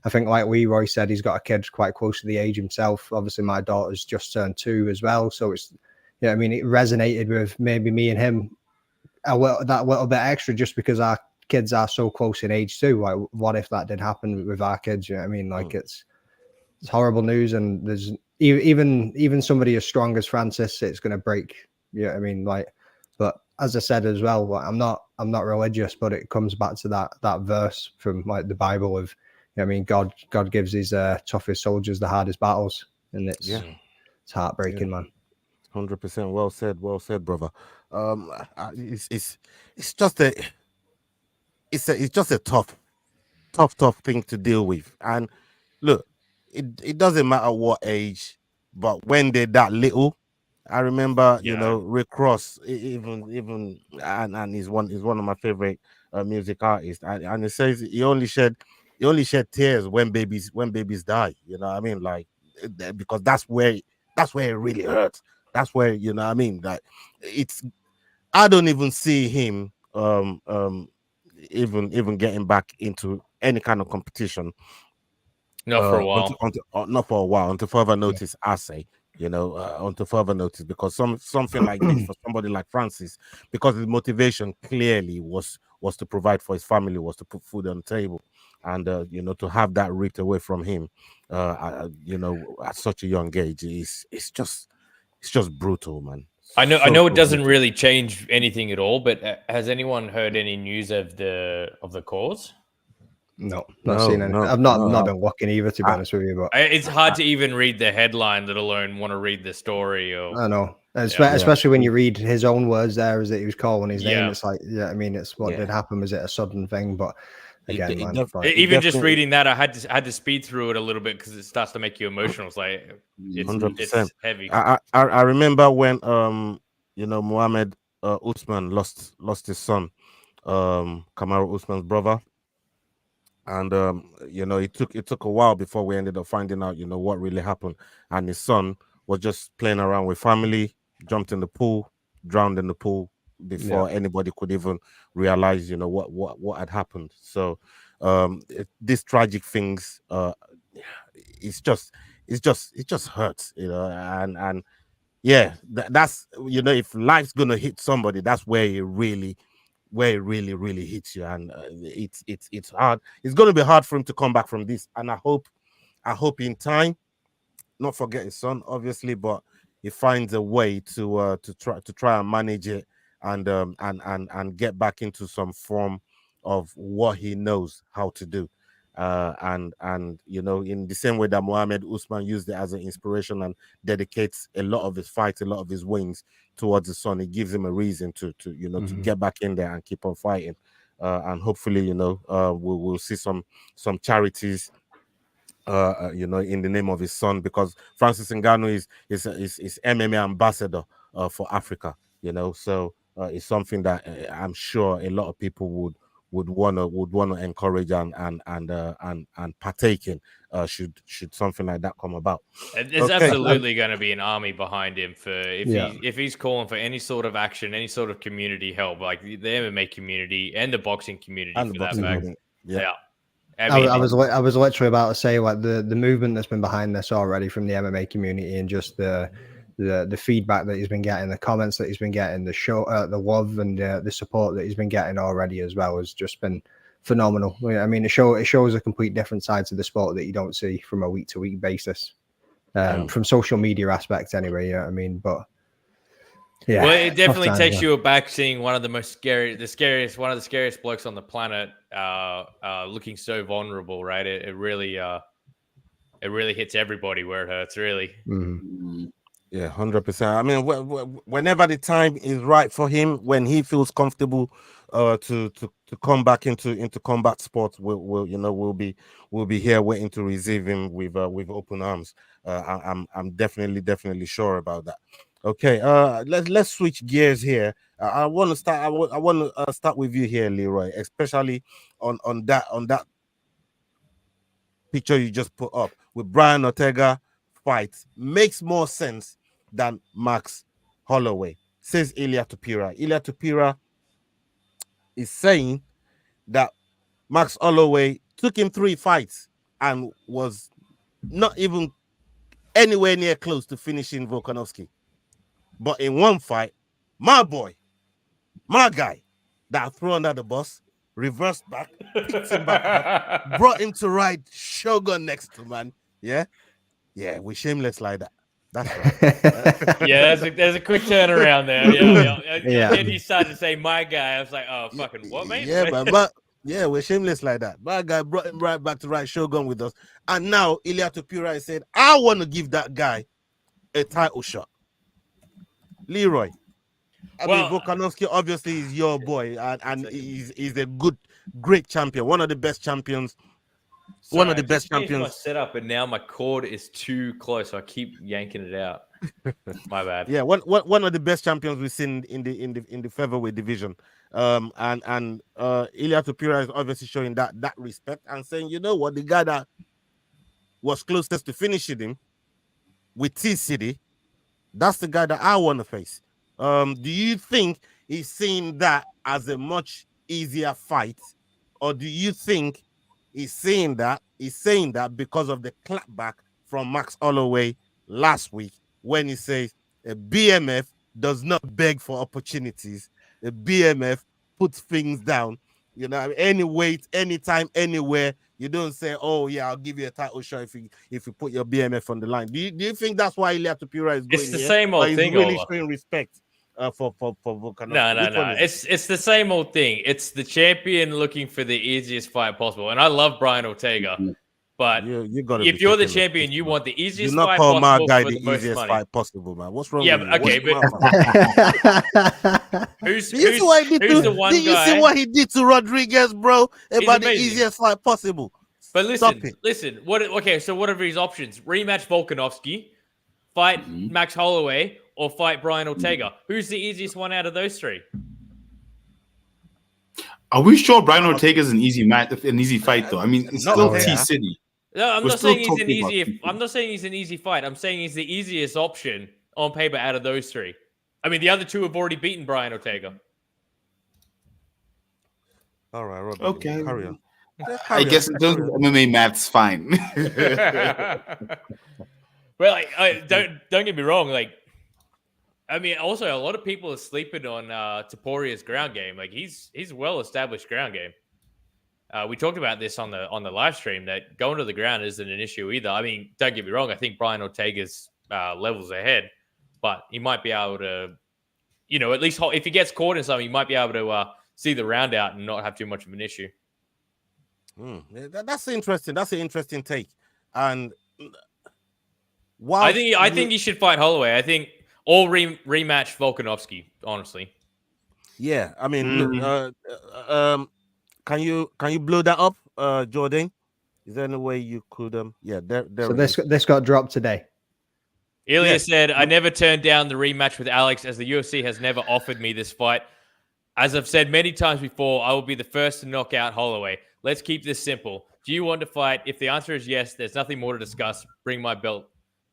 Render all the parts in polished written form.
I think, like Leroy said, he's got a kid quite close to the age himself. Obviously, my daughter's just turned 2 as well, so it's, I mean, it resonated with maybe me and him that little bit extra, just because our kids are so close in age too. Like, what if that did happen with our kids? You know what I mean? Like, it's horrible news, and there's even somebody as strong as Francis, it's going to break. You know what I mean? Like, but as I said as well, like, I'm not religious, but it comes back to that verse from like the Bible of, you know what I mean, God gives his toughest soldiers the hardest battles, and it's heartbreaking, man. 100%. Well said, brother. It's just a tough thing to deal with. And look, it doesn't matter what age, but when they're that little, I remember, Rick Ross, even and he's one of my favorite music artists, and it says he only shed tears when babies die. You know what I mean? Like, because that's where it really hurts. That's where, you know what I mean? Like, I don't even see him even getting back into any kind of competition. Not for a while. Not for a while, until further notice, I say. Until further notice, because something like this for somebody like Francis, because his motivation clearly was to provide for his family, was to put food on the table, and to have that ripped away from him, at such a young age, it's just brutal, man. I know it doesn't really change anything at all, but has anyone heard any news of the cause? No, not seen any. I've not been looking either, to be honest with you. But it's hard to even read the headline, let alone want to read the story. I know, especially when you read his own words there, as that he was calling his name. It's like, I mean, it's what did happen. Was it a sudden thing? But again, even just reading that, I had to speed through it a little bit because it starts to make you emotional. It's like it's heavy. I remember when Mohammed Usman lost his son, Kamaru Usman's brother. And it took a while before we ended up finding out, what really happened. And his son was just playing around with family, jumped in the pool, drowned in the pool before anybody could even realize, what had happened. So these tragic things, it just hurts, and that's if life's gonna hit somebody, that's where it really hits you, and it's hard. It's going to be hard for him to come back from this, and I hope in time, not forget his son, obviously, but he finds a way to try and manage it, and get back into some form of what he knows how to do, and in the same way that Mohammed Usman used it as an inspiration and dedicates a lot of his fights, a lot of his wins towards his son. It gives him a reason to get back in there and keep on fighting, and hopefully we'll see some charities in the name of his son, because Francis Ngannou is MMA ambassador for Africa, so it's something that I'm sure a lot of people would want to encourage and partake in, should something like that come about. There's absolutely going to be an army behind him if he's calling for any sort of action, any sort of community help, like the MMA community and the boxing community, and for that fact. I was literally about to say, like, the movement that's been behind this already from the MMA community, and just the feedback that he's been getting, the comments that he's been getting, the show, the love and the support that he's been getting already as well, has just been phenomenal. I mean, it shows a complete different side to the sport that you don't see from a week to week basis, from social media aspects anyway. You know what I mean? But well, it definitely takes you aback seeing one of the scariest blokes on the planet, looking so vulnerable, right? It really hits everybody where it hurts, really. Mm-hmm. Yeah, 100%. I mean, whenever the time is right for him, when he feels comfortable to come back into combat sports, we'll be here waiting to receive him with open arms. I'm definitely sure about that. Okay, let's switch gears here. I want to start with you here, Leroy, especially on that picture you just put up with Brian Ortega fight. Makes more sense than Max Holloway, says Ilia Topuria. Ilia Topuria is saying that Max Holloway took him 3 fights and was not even anywhere near close to finishing Volkanovski. But in one fight, my boy, my guy, that threw under the bus, reversed back, picked him back up, brought him to ride Shogun next to man. Yeah, we're shameless like that. That's right. Yeah, there's a quick turnaround there. Yeah. Then you started to say my guy. I was like, oh, fucking what, mate? Yeah, but we're shameless like that. My guy brought him right back to ride Shogun with us. And now Ilia Topuria said, I want to give that guy a title shot. Leroy. I mean, Volkanovski obviously is your boy, and he's a great champion. One of the best champions. Sorry, one of the best champions. My setup, and now my cord is too close. So I keep yanking it out. My bad. Yeah, one of the best champions we've seen in the featherweight division. And Ilia Topuria is obviously showing that respect and saying, you know what, the guy that was closest to finishing him with T-City, that's the guy that I want to face. Do you think he's seeing that as a much easier fight, or do you think he's saying that because of the clapback from Max Holloway last week when he says a BMF does not beg for opportunities, a BMF puts things down, you know, any weight, anytime, anywhere. You don't say, oh yeah, I'll give you a title shot if you put your BMF on the line. Do you think that's why Ilia Topuria is going? It's the same old thing. Really showing respect for Volkanovski. No. It's the same old thing. It's the champion looking for the easiest fight possible. And I love Brian Ortega, but if you're the champion, you want the easiest fight possible. Do not call my guy the easiest fight possible, man. What's wrong? Yeah, with okay, but who's the one guy? Did you see what he did to Rodriguez, bro? About the easiest fight possible. But listen. Okay, so what are his options? Rematch Volkanovski, fight Max Holloway, or fight Brian Ortega? Who's the easiest one out of those three? Are we sure Brian Ortega is an easy fight though? I mean, it's still T-City. No, I'm not saying he's an easy fight. I'm saying he's the easiest option on paper out of those three. I mean, the other two have already beaten Brian Ortega. All right, Robbie. Okay. Carry on. I guess in terms of MMA math's fine. Well, don't get me wrong. Like, I mean, also a lot of people are sleeping on Topuria's ground game. Like, he's well-established ground game. We talked about this on the live stream that going to the ground isn't an issue either. I mean, don't get me wrong. I think Brian Ortega's levels ahead, but he might be able to, you know, at least if he gets caught in something, he might be able to see the round out and not have too much of an issue. That's interesting. That's an interesting take. And I think he should fight Holloway. I think rematch Volkanovski. Honestly. Yeah, I mean, look, can you blow that up, Jordan? Is there any way you could? So this got dropped today. Ilia said, "I never turned down the rematch with Alex, as the UFC has never offered me this fight. As I've said many times before, I will be the first to knock out Holloway. Let's keep this simple. Do you want to fight? If the answer is yes, there's nothing more to discuss. Bring my belt,"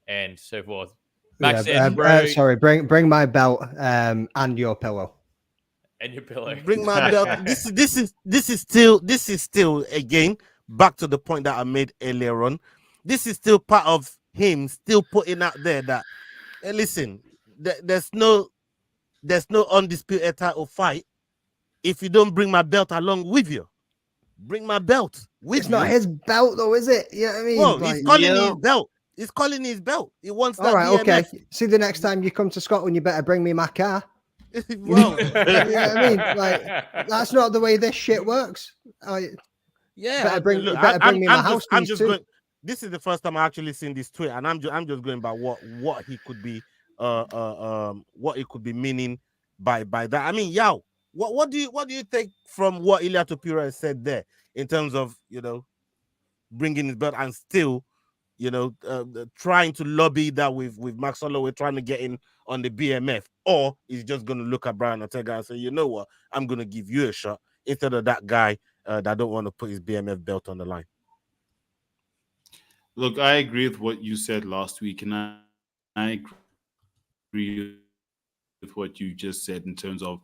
and so forth. Max said, bring my belt and your pillow. And your pillow. Bring my belt. This is still again back to the point that I made earlier on. This is still part of him still putting out there that, hey, listen, there's no undisputed title fight if you don't bring my belt along with you. Bring my belt with you. It's not his belt though, is it? You know what I mean? Well, he's calling his belt. He's calling his belt. He wants that. All right, BMF. okay. See, the next time you come to Scotland, you better bring me my car. Well, you know what I mean? Like, that's not the way this shit works. Yeah, bring me my house. I'm just going. This is the first time I actually seen this tweet, and I'm just going by what he could be what it could be meaning by that. I mean, Yao, what do you take from what Ilia Topuria said there in terms of, you know, bringing his belt and still, you know, trying to lobby that with Max Holloway trying to get in on the BMF, or he's just going to look at Brian Ortega and say, you know what, I'm going to give you a shot instead of that guy that don't want to put his BMF belt on the line. Look, I agree with what you said last week, and I agree with what you just said in terms of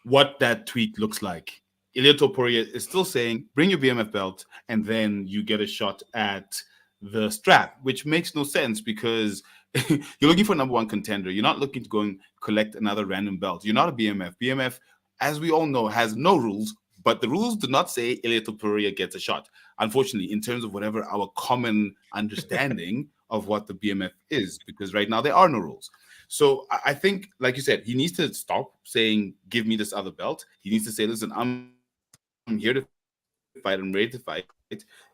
what that tweet looks like. Ilia Topuria is still saying, bring your BMF belt, and then you get a shot at the strap, which makes no sense because you're looking for a number one contender. You're not looking to go and collect another random belt. You're not a BMF. BMF, as we all know, has no rules, but the rules do not say Ilia Topuria gets a shot. Unfortunately, in terms of whatever our common understanding of what the BMF is, because right now there are no rules. So I think, like you said, he needs to stop saying, give me this other belt. He needs to say, listen, I'm here to fight. I'm ready to fight.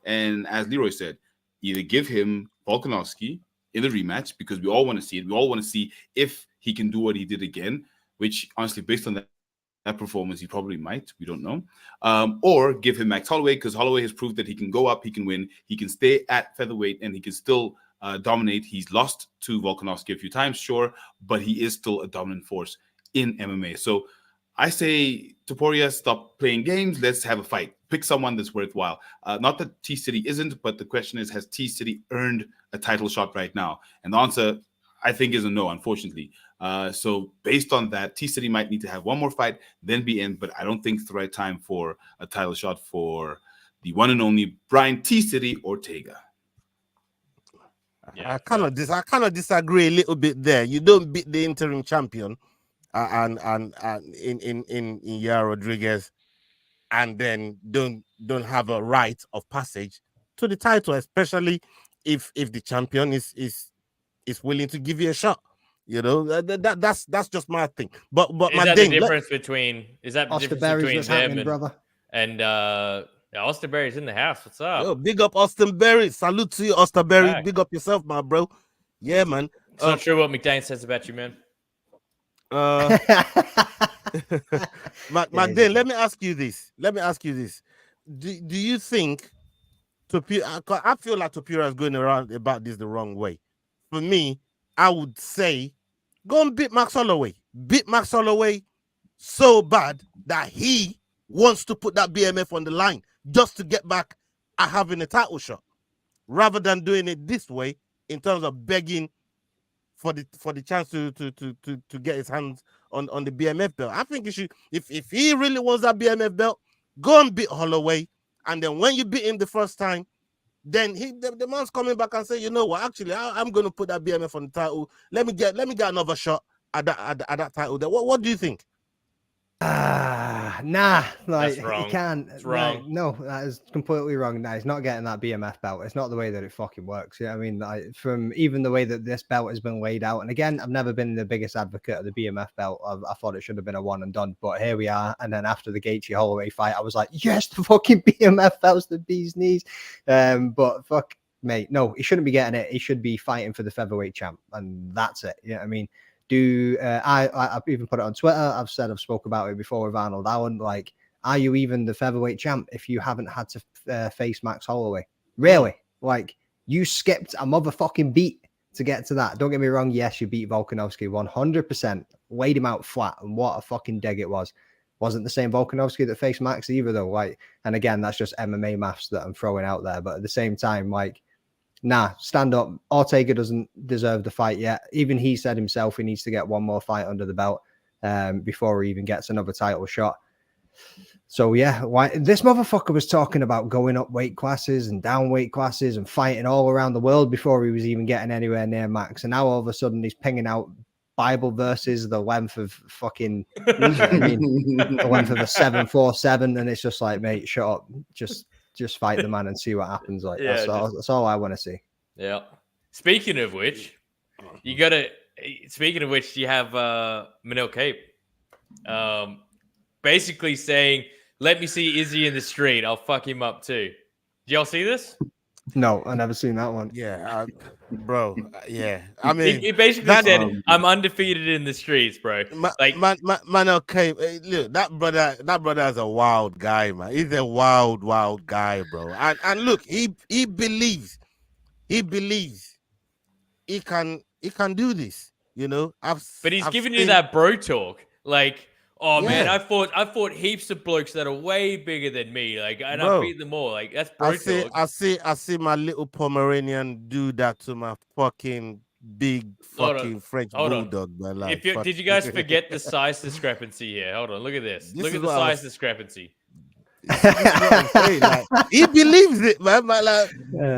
And as Leroy said, either give him Volkanovski in the rematch, because we all want to see it. We all want to see if he can do what he did again, which honestly, based on that performance, he probably might. We don't know. Or give him Max Holloway, because Holloway has proved that he can go up, he can win, he can stay at featherweight, and he can still dominate. He's lost to Volkanovski a few times, sure, but he is still a dominant force in MMA. So I say, Topuria, stop playing games. Let's have a fight. Pick someone that's worthwhile. Not that T-City isn't, but the question is, has T-City earned a title shot right now? And the answer, I think, is a no, unfortunately. So based on that, T-City might need to have one more fight, then be in, but I don't think it's the right time for a title shot for the one and only Brian T-City Ortega. Yeah, I kind of disagree a little bit there. You don't beat the interim champion and in Yair Rodriguez, and then don't have a right of passage to the title, especially if the champion is willing to give you a shot. You know, that's just my thing. But is that the difference between them brother? And Austin Berry's in the house. What's up? Yo, big up Austin Berry. Salute to you, Austin Berry. Big up yourself, my bro. Yeah, man. It's not true what McDane says about you, man. McDane, let me ask you this. Do you think Topuria? I feel like Topuria is going around about this the wrong way. For me, I would say go and beat Max Holloway. Beat Max Holloway so bad that he wants to put that BMF on the line just to get back at having a title shot, rather than doing it this way in terms of begging for the chance to get his hands on the BMF belt. I think he should, if he really wants that BMF belt, go and beat Holloway, and then when you beat him the first time, then the man's coming back and say, you know what, actually I'm going to put that BMF on the title. Let me get another shot at that title. What do you think? Nah, like, that's wrong. You can't. It's wrong. Like, no, that is completely wrong. Nah, he's not getting that BMF belt. It's not the way that it fucking works. Yeah, I mean, like, from even the way that this belt has been laid out. And again, I've never been the biggest advocate of the BMF belt. I thought it should have been a one and done, but here we are. And then after the Gaethje Holloway fight, I was like, yes, the fucking BMF belt's the bee's knees. But fuck, mate, no, he shouldn't be getting it. He should be fighting for the featherweight champ, and that's it. Yeah, I mean. I've even put it on Twitter. I've spoke about it before with Arnold Allen. Like, are you even the featherweight champ if you haven't had to face Max Holloway? Really? Like, you skipped a motherfucking beat to get to that. Don't get me wrong. Yes, you beat Volkanovski 100%. Laid him out flat, and what a fucking dig it was. Wasn't the same Volkanovski that faced Max either, though. Like, and again, that's just MMA maths that I'm throwing out there. But at the same time, like, nah, stand up. Ortega doesn't deserve the fight yet. Even he said himself he needs to get one more fight under the belt before he even gets another title shot. So, yeah, this motherfucker was talking about going up weight classes and down weight classes and fighting all around the world before he was even getting anywhere near Max. And now all of a sudden he's pinging out Bible verses the length of fucking, the length of a 747. And it's just like, mate, shut up. Just fight the man and see what happens. Like, yeah, that's all I want to see. Yeah. Speaking of which, you have Manel Cape basically saying, let me see Izzy in the street. I'll fuck him up too. Did y'all see this? No, I never seen that one. Yeah, bro. Yeah, I mean, he basically said, "I'm undefeated in the streets, bro." Man, okay. Look, that brother is a wild guy, man. He's a wild guy, bro. And look, he believes he can do this. You know, but he's giving you that bro talk, like. Oh man, I fought heaps of blokes that are way bigger than me. Like, and I beat them all. Like, that's brutal. I see my little Pomeranian do that to my fucking big fucking French bulldog, man. Like, did you guys forget the size discrepancy here? Hold on, look at this. Look at the size discrepancy. This is what I'm saying. Like, he believes it, man.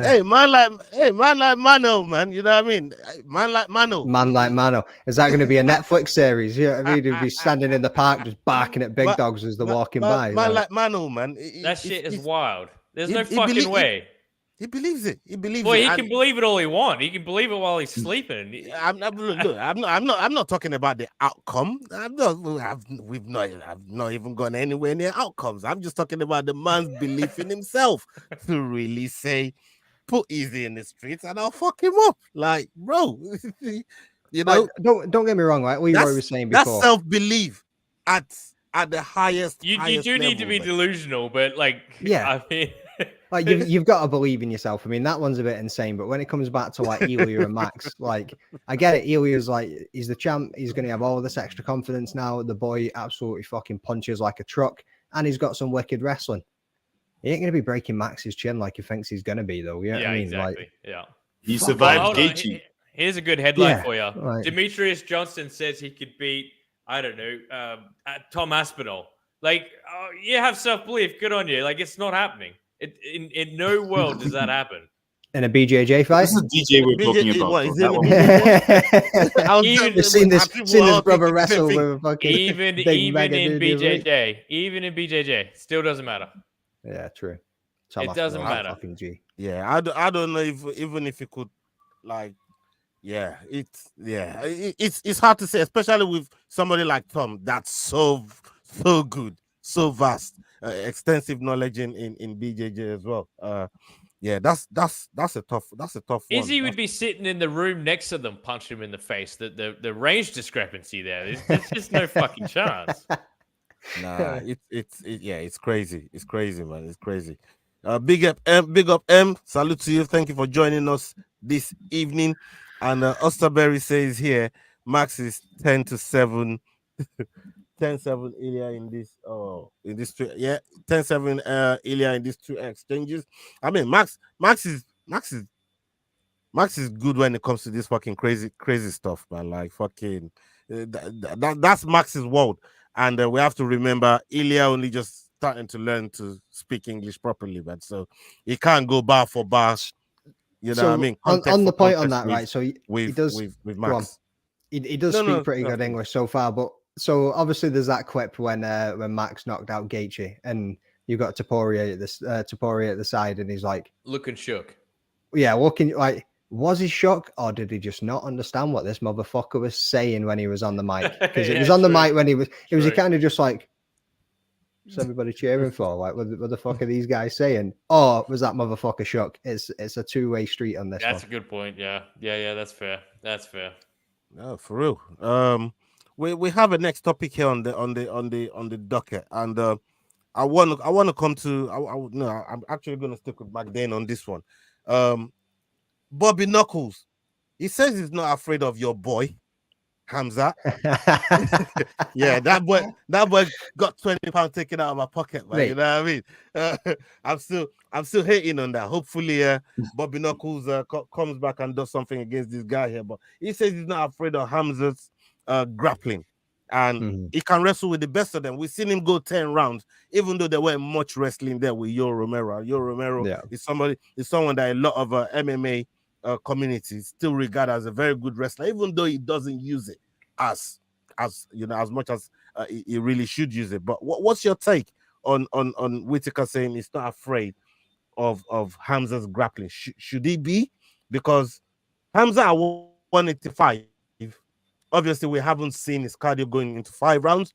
Hey, man like Mano, man. You know what I mean? Man like Mano. Is that going to be a Netflix series? Yeah, I mean, he'd be standing in the park just barking at big dogs as they're walking by. Man like Mano, man. That shit is wild. There's no fucking way. He believes it. He believes Well, it. he can believe it all he wants. He can believe it while he's sleeping. I'm not talking about the outcome. I've not even gone anywhere near outcomes. I'm just talking about the man's belief in himself to really say, put Easy in the streets and I'll fuck him up. Like, bro, you know. Like, don't get me wrong, right? What you were saying before. That's self-belief at the highest. You do need to be delusional, but like, yeah, I mean. Like you've got to believe in yourself. I mean, that one's a bit insane, but when it comes back to like Ilia and Max, like I get it. Ilia's like, he's the champ. He's going to have all this extra confidence now. The boy absolutely fucking punches like a truck, and he's got some wicked wrestling. He ain't going to be breaking Max's chin like he thinks he's going to be, though. You know what I mean? Exactly. Like, yeah. He survived Gaethje. Here's a good headline for you. Right. Demetrius Johnson says he could beat, I don't know, Tom Aspinall. Like, you have self-belief. Good on you. Like, it's not happening. In no world does that happen. In a BJJ fight? This is DJ we're talking about. What, is I've seen this brother wrestle with a fucking even in BJJ, still doesn't matter. Yeah, true. It doesn't matter. Fucking G. Yeah, I don't know even if it could, like, yeah, it's hard to say, especially with somebody like Tom that's so good, so vast. Extensive knowledge in BJJ as well. Yeah, that's a tough one. Izzy would be sitting in the room next to them, punch him in the face. The range discrepancy there. There's just no fucking chance. Nah, it's crazy. It's crazy, man. It's crazy. Big up M. Salute to you. Thank you for joining us this evening. And Osterberry says here, Max is 10-7. 10-7 Ilia in this 10-7 Ilia in these two exchanges. I mean, Max is good when it comes to this fucking crazy stuff, man. Like fucking that's Max's world. And we have to remember Ilia only just starting to learn to speak English properly, but so he can't go bar for bar. You know what I mean? On the point on that, right? So he does with Max. He does speak pretty good English so far, but so obviously there's that clip when Max knocked out Gaethje, and you've got Topuria at the side, and he's like looking shook. Yeah, looking like, was he shook, or did he just not understand what this motherfucker was saying when he was on the mic? Because it was on the mic when he was kind of just like, what's everybody cheering for? Like, what the fuck are these guys saying? Or was that motherfucker shook? It's a two-way street on this. That's a good point. Yeah, that's fair. No, for real. We have a next topic here on the docket, and I want to come to. I'm actually going to stick with McDane on this one. Bobby Knuckles, he says he's not afraid of your boy Hamza. Yeah, that boy got £20 taken out of my pocket, man. Right. You know what I mean? I'm still hating on that. Hopefully, Bobby Knuckles comes back and does something against this guy here. But he says he's not afraid of Hamza's grappling, and he can wrestle with the best of them. We've seen him go 10 rounds, even though there weren't much wrestling there with Yo Romero. Yo Romero is someone that a lot of MMA communities still regard as a very good wrestler, even though he doesn't use it as you know, as much as he really should use it. But what's your take on Whitaker saying he's not afraid of Hamza's grappling? Should he be? Because Hamza at 185, obviously we haven't seen his cardio going into 5 rounds,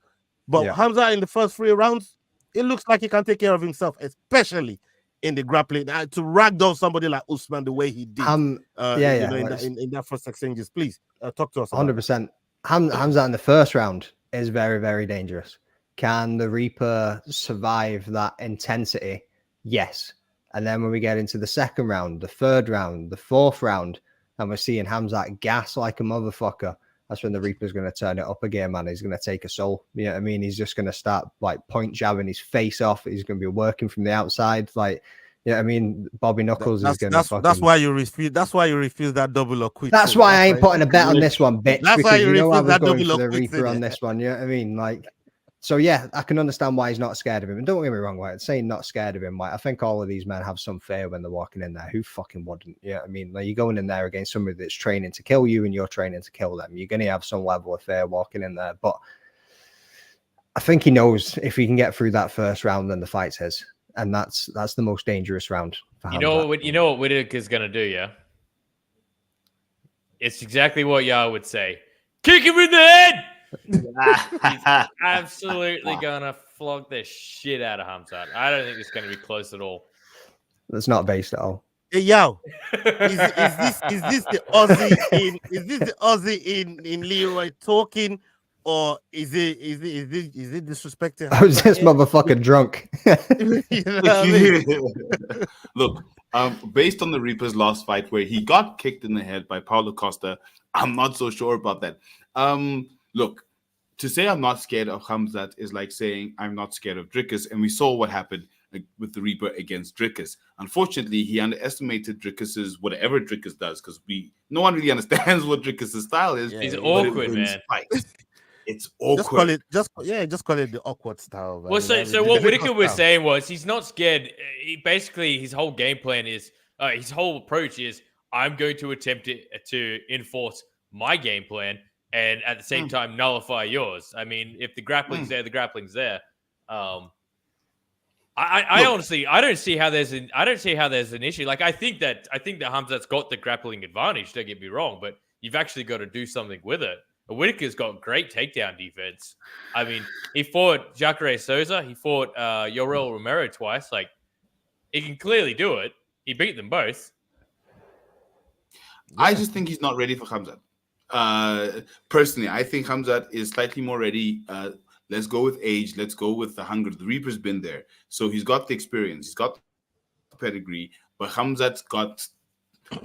but Hamza in the first 3 rounds, it looks like he can take care of himself, especially in the grappling, to ragdoll somebody like Usman the way he did. In that first exchanges. Please talk to us. 100%. Hamza in the first round is very, very dangerous. Can the Reaper survive that intensity? Yes. And then when we get into the second round, the third round, the fourth round, and we're seeing Hamza gas like a motherfucker, that's when the Reaper's going to turn it up again, man. He's going to take a soul. You know what I mean? He's just going to start like point jabbing his face off. He's going to be working from the outside. Like, you know what I mean? Bobby Knuckles is going to fucking... That's why you refuse that double or quit. That's why I ain't putting a bet on this one, bitch. That's why you refuse that double or the quit. Reaper on this one. You know what I mean? Like, So yeah, I can understand why he's not scared of him. And don't get me wrong, like saying not scared of him, like I think all of these men have some fear when they're walking in there. Who fucking wouldn't? Yeah, I mean, like you're going in there against somebody that's training to kill you and you're training to kill them. You're gonna have some level of fear walking in there. But I think he knows if he can get through that first round, then the fight's his. And that's the most dangerous round for you know what Whittaker's gonna do, yeah? It's exactly what Yao would say. Kick him in the head! He's absolutely gonna flog the shit out of Khamzat. I don't think it's gonna be close at all. That's not based at all. Hey, Yao, is this the Aussie in Leroy talking, or is it disrespecting? I was this motherfucking drunk. You know what I mean? Look, based on the Reaper's last fight where he got kicked in the head by Paulo Costa, I'm not so sure about that. Look, to say I'm not scared of Khamzat is like saying I'm not scared of Dricus, and we saw what happened with the Reaper against Dricus. Unfortunately, he underestimated Dricus's whatever Dricus does, because no one really understands what Dricus's style is. He's awkward, man. It's awkward. Just call it the awkward style. Man. Well, so what Whittaker was saying was he's not scared. Basically, his whole game plan is, his whole approach is, I'm going to attempt to enforce my game plan and at the same time nullify yours. I mean, if the grappling's there, the grappling's there. I honestly, I don't see how there's an issue. Like, I think that Khamzat's got the grappling advantage. Don't get me wrong, but you've actually got to do something with it. Whittaker's got great takedown defense. I mean, he fought Jacare Souza. He fought Yoel Romero twice. Like, he can clearly do it. He beat them both. I just think he's not ready for Khamzat. Personally, I think Khamzat is slightly more ready. Let's go with age. Let's go with the hunger. The Reaper's been there. So he's got the experience. He's got the pedigree. But Khamzat's got,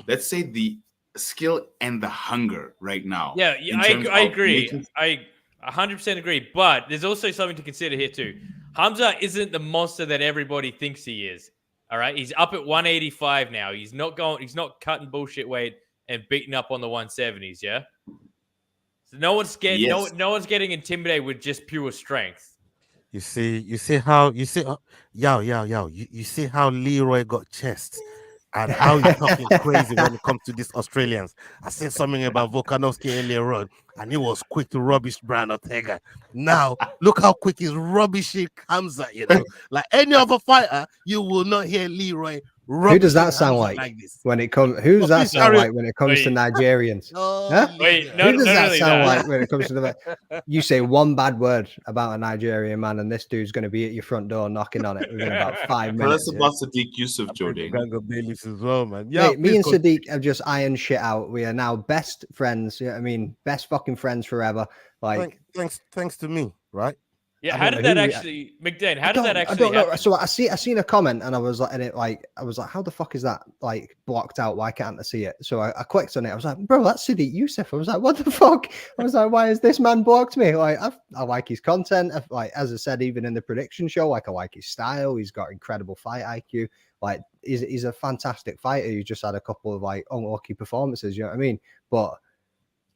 let's say, the skill and the hunger right now. Yeah, I agree. I 100% agree. But there's also something to consider here too. Khamzat isn't the monster that everybody thinks he is. All right, he's up at 185 now. He's not cutting bullshit weight and beating up on the 170s. Yeah. So no one's scared. Yes. No one's getting intimidated with just pure strength. You see how you see how Leroy got chest. And how you're talking crazy when it comes to these Australians. I said something about Volkanovski earlier on, and he was quick to rubbish Brian Ortega. Now, look how quick his rubbishing comes at, you know. Like any other fighter, you will not hear Leroy. Who does that sound like when it comes? Who does that sound like when it comes to Nigerians? Huh? Wait, no, who does that sound like when it comes to the? You say one bad word about a Nigerian man, and this dude's going to be at your front door knocking on it within about 5 minutes. That's about Sadiq Yusuf, Jordan. As well, man. Yeah, me and Sadiq have just ironed shit out. We are now best friends. You know what I mean, best fucking friends forever. Like, thanks to me, right? Yeah, how did that actually, McDane? How did that actually? I don't know. So I seen a comment, and I was like, how the fuck is that like blocked out? Why can't I see it? So I clicked on it. I was like, bro, that's Sadiq Yusuf. I was like, what the fuck? I was like, why has this man blocked me? Like, I like his content. Like, as I said, even in the prediction show, like I like his style. He's got incredible fight IQ. Like, he's a fantastic fighter. He just had a couple of like unlucky performances. You know what I mean? But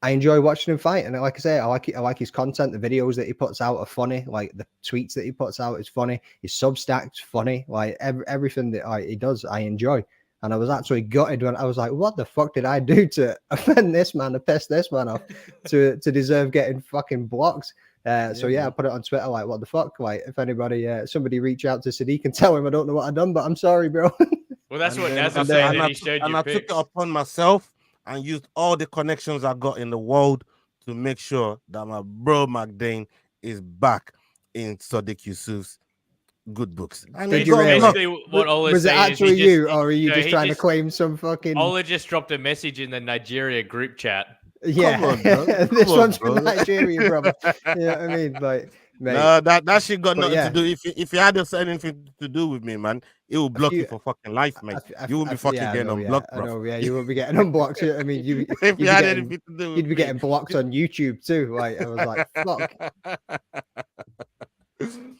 I enjoy watching him fight, and like I say, I like his content. The videos that he puts out are funny. Like the tweets that he puts out is funny. His Substack's funny. Like everything that he does, I enjoy. And I was actually gutted when I was like, "What the fuck did I do to offend this man, to piss this man off, to deserve getting fucking blocked?" So yeah, I put it on Twitter like, "What the fuck?" Like, if anybody, somebody reach out to Sadiq and tell him I don't know what I've done, but I'm sorry, bro. Well, that's what Naz was saying. I took it upon myself and used all the connections I got in the world to make sure that my bro McDane is back in Sadiq Yusuf's good books. And did you basically what Ola was it actually you, or are you just trying to claim some fucking? Ola just dropped a message in the Nigeria group chat. Yeah, on, this one's from Nigeria, brother. You know what I mean? Like, mate. No, that shit got nothing to do. If you had anything to do with me, man, it will block you for fucking life, mate. You will be fucking getting unblocked, bro. I know, yeah, you will be getting unblocked. I mean, if you had anything to do with you'd be getting blocked on YouTube too. Like, I was like, fuck.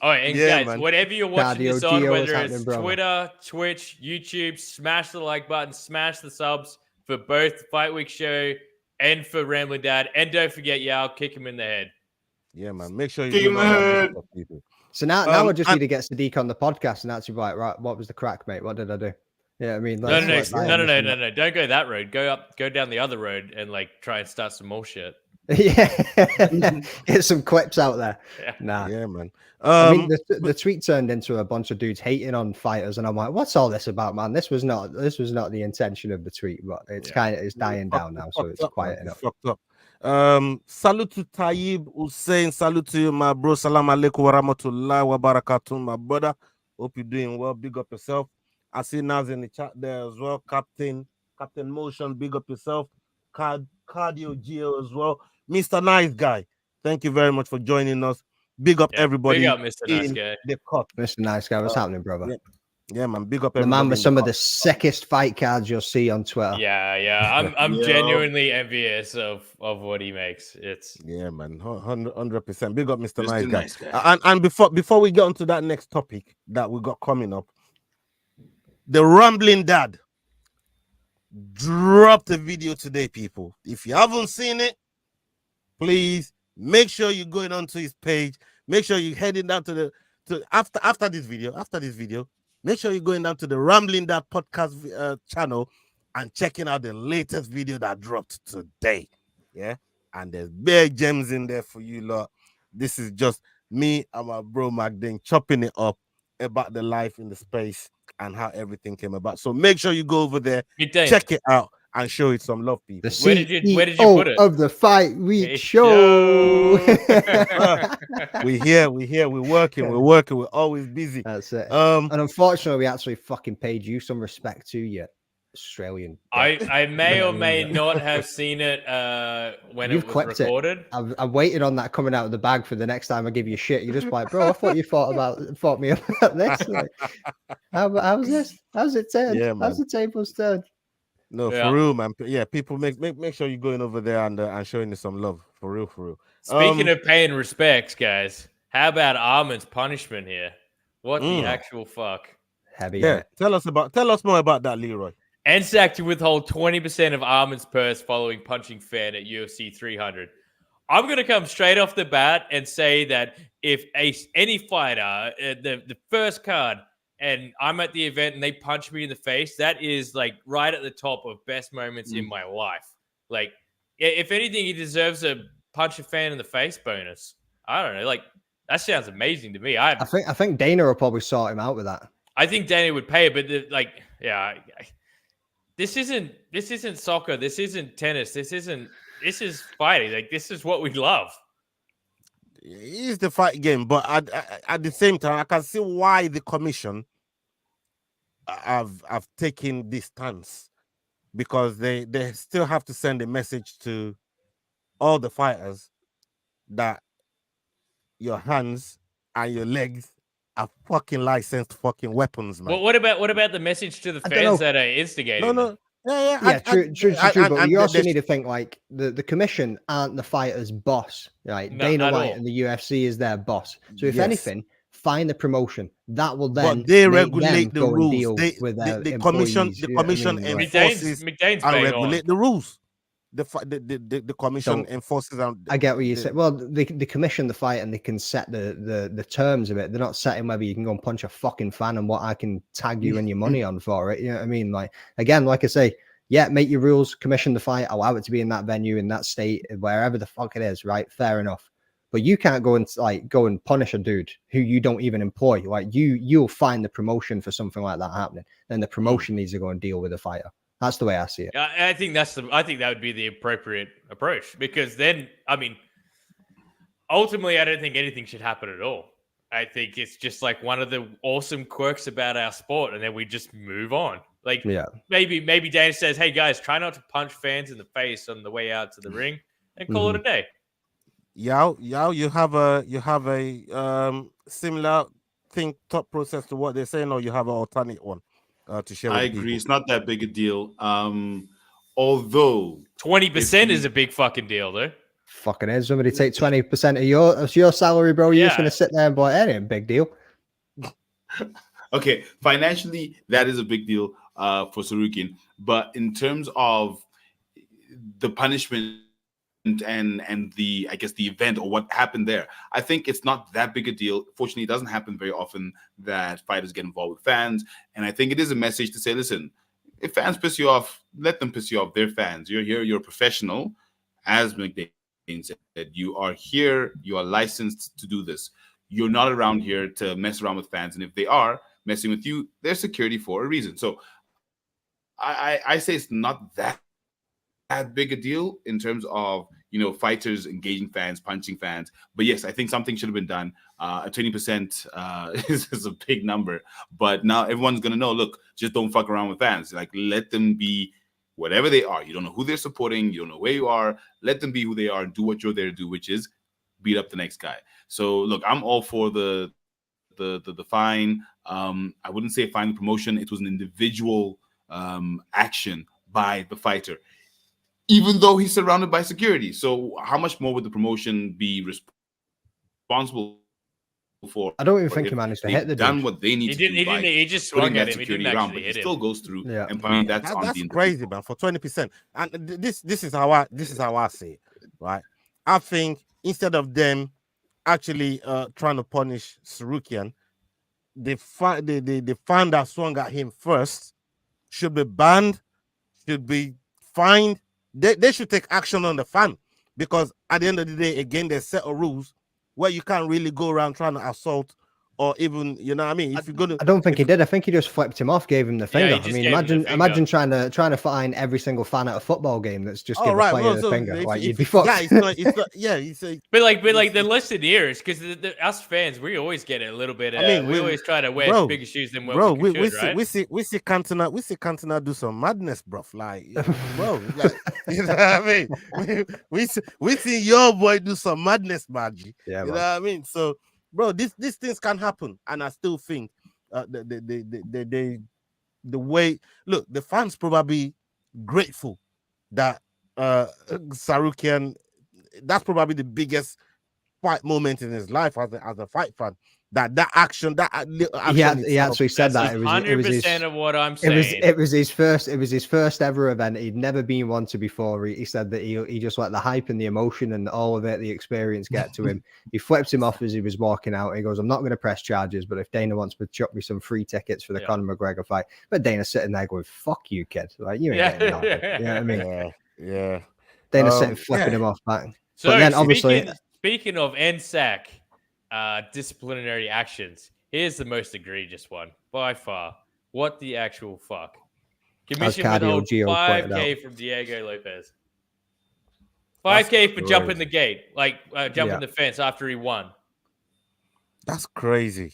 All right, and guys, man, whatever you're watching this on, whether it's Twitter, Twitch, YouTube, smash the like button, smash the subs for both Fight Week Show and for Rambling Dad. And don't forget, Yao, kick him in the head. Yeah, man. Make sure you Kick do him in all the that head. good stuff, people. So now I just need to get Sadiq on the podcast and actually be like, right, what was the crack, mate? What did I do? Yeah, I mean, No. Don't go that road. Go down the other road and like try and start some more shit. Yeah, get some clips out there. Yeah. Nah, yeah, man. I mean, the tweet turned into a bunch of dudes hating on fighters, and I'm like, what's all this about, man? This was not the intention of the tweet, but it's it's dying down now, so it's quiet enough. Fucked up. Salute to Tayyib Hussein. Salute to you, my bro. Salam alaikum wa rahmatullahi wa barakatuh, my brother. Hope you're doing well. Big up yourself. I see Naz in the chat there as well. Captain Motion, big up yourself. Cardio Geo as well. Mr. Nice Guy, thank you very much for joining us. Big up everybody. Big up, Mr. Nice Guy. The cut. Mr. Nice Guy, what's happening, brother? Yeah, man. Big up the everybody. man with some of the sickest fight cards you'll see on Twitter. Yeah. I'm genuinely envious of what he makes. It's man, 100%. Big up, Mr. Nice Guy. And before we get on to that next topic that we got coming up, the Rambling Dad dropped a video today, people. If you haven't seen it, please make sure you're going onto his page. Make sure you're heading down to after this video. Make sure you're going down to the Rambling Dad podcast channel and checking out the latest video that dropped today. Yeah, and there's big gems in there for you lot. This is just me and my bro Magdane chopping it up about the life in the space and how everything came about. So make sure you go over there, check it out, and show it some love, people. Where did you put it? Of the Fight Week show. We're here. We're working. We're always busy. That's it. And unfortunately, we actually fucking paid you some respect too, yet Australian. I may or may not have seen it when it was recorded. I've waited on that coming out of the bag for the next time I give you shit. You're just like, bro, I thought you thought me about this. Like, how's this? How's it turned? Yeah, how's the tables turned? No, for real, man. Yeah, people make sure you're going over there and showing us some love. For real. Speaking of paying respects, guys, how about Armin's punishment here? What the actual fuck? Heavy. Yeah, tell us more about that, Leroy. NSAC to withhold 20% of Armin's purse following punching fan at UFC 300. I'm going to come straight off the bat and say that if any fighter, the first card, and I'm at the event and they punch me in the face, that is like right at the top of best moments in my life. Like, if anything, he deserves a punch a fan in the face bonus. I don't know. Like, that sounds amazing to me. I think Dana will probably sort him out with that. I think Dana would pay it, but this isn't soccer. This isn't tennis. This is fighting. Like, this is what we love. It's the fight game, but at the same time, I can see why the commission have taken this stance, because they still have to send a message to all the fighters that your hands and your legs are fucking licensed fucking weapons, man. Well, what about the message to the fans that are instigating? No. True. But you also need to think like the commission aren't the fighter's boss, right? No, Dana White and the UFC is their boss. So if anything, find the promotion that will then. But they regulate the rules. The commission enforces and regulate the rules. The commission enforces. I get what you said. Well, they commission the fight and they can set the terms of it. They're not setting whether you can go and punch a fucking fan and what I can tag you and your money on for it. You know what I mean? Like, again, like I say, yeah, make your rules, commission the fight, allow it to be in that venue, in that state, wherever the fuck it is, right? Fair enough. But you can't go and punish a dude who you don't even employ. Like, you'll find the promotion for something like that happening. Then the promotion needs to go and deal with the fighter. That's the way I see it. I think that would be the appropriate approach, because then, I mean, ultimately, I don't think anything should happen at all. I think it's just like one of the awesome quirks about our sport, and then we just move on. Like, maybe Dana says, "Hey guys, try not to punch fans in the face on the way out to the ring," and call it a day. Yao, you have a similar thought process to what they're saying, or you have an alternate one to share? I agree. It's not that big a deal. Although 20% is a big fucking deal, though. Fucking is. Somebody take 20% of your salary, bro. You're just gonna sit there and boy, that ain't a big deal. Okay, financially, that is a big deal for Sarukin. But in terms of the punishment and the, I guess, the event or what happened there. I think it's not that big a deal. Fortunately, it doesn't happen very often that fighters get involved with fans. And I think it is a message to say, listen, if fans piss you off, let them piss you off. They're fans. You're here. You're a professional. As McDane said, you are here. You are licensed to do this. You're not around here to mess around with fans. And if they are messing with you, there's security for a reason. So I say it's not that big a deal in terms of, fighters engaging fans, punching fans. But yes, I think something should have been done. 20% is a big number. But now everyone's going to know, look, just don't fuck around with fans. Like, let them be whatever they are. You don't know who they're supporting. You don't know where you are. Let them be who they are and do what you're there to do, which is beat up the next guy. So, look, I'm all for the fine. I wouldn't say fine promotion. It was an individual action by the fighter, even though he's surrounded by security. So how much more would the promotion be responsible for? I don't even think he managed to hit the done judge. what they need to do. He just swung at him. He didn't around, actually but hit he him. still goes through. Yeah. And that's crazy, man. For 20%, and this is how I see it, right? I think instead of them actually trying to punish Sarukian, the fan that swung at him first should be banned, should be fined. They should take action on the fan, because at the end of the day, again, there's set of rules where you can't really go around trying to assault or even, you know what I mean? If you're gonna, I don't think he did. I think he just flipped him off, gave him the finger. he just I mean, gave him the imagine trying to find every single fan at a football game that's just give a player the finger. You'd be yeah, fucked. it's not, yeah, it's a, But the lesson here is because us fans, we always get it a little bit. We always try to wear bigger shoes than what we should, we see Cantona do some madness, bro. Like, bro, like, you know what I mean? We see your boy do some madness, Margie. Yeah, you know what I mean? So, bro, these things can happen, and I still think the way, look, the fans probably grateful that Sarukian, that's probably the biggest fight moment in his life as a fight fan. That action. He actually said that. It was 100% of what I'm saying. It was his first ever event. He'd never been one to before. He said that he just let the hype and the emotion and all of it, the experience, get to him. He flipped him off as he was walking out. He goes, "I'm not going to press charges, but if Dana wants to chuck me some free tickets for the Conor McGregor fight," but Dana's sitting there going, "Fuck you, kid! Like, you ain't getting that." You know what I mean? Yeah. Dana's sitting flipping him off back. So but then obviously, speaking of NSAC. Disciplinary actions. Here's the most egregious one by far. What the actual fuck? Commission withhold 5K from Diego Lopez. 5K for jumping the gate, jumping the fence after he won. That's crazy.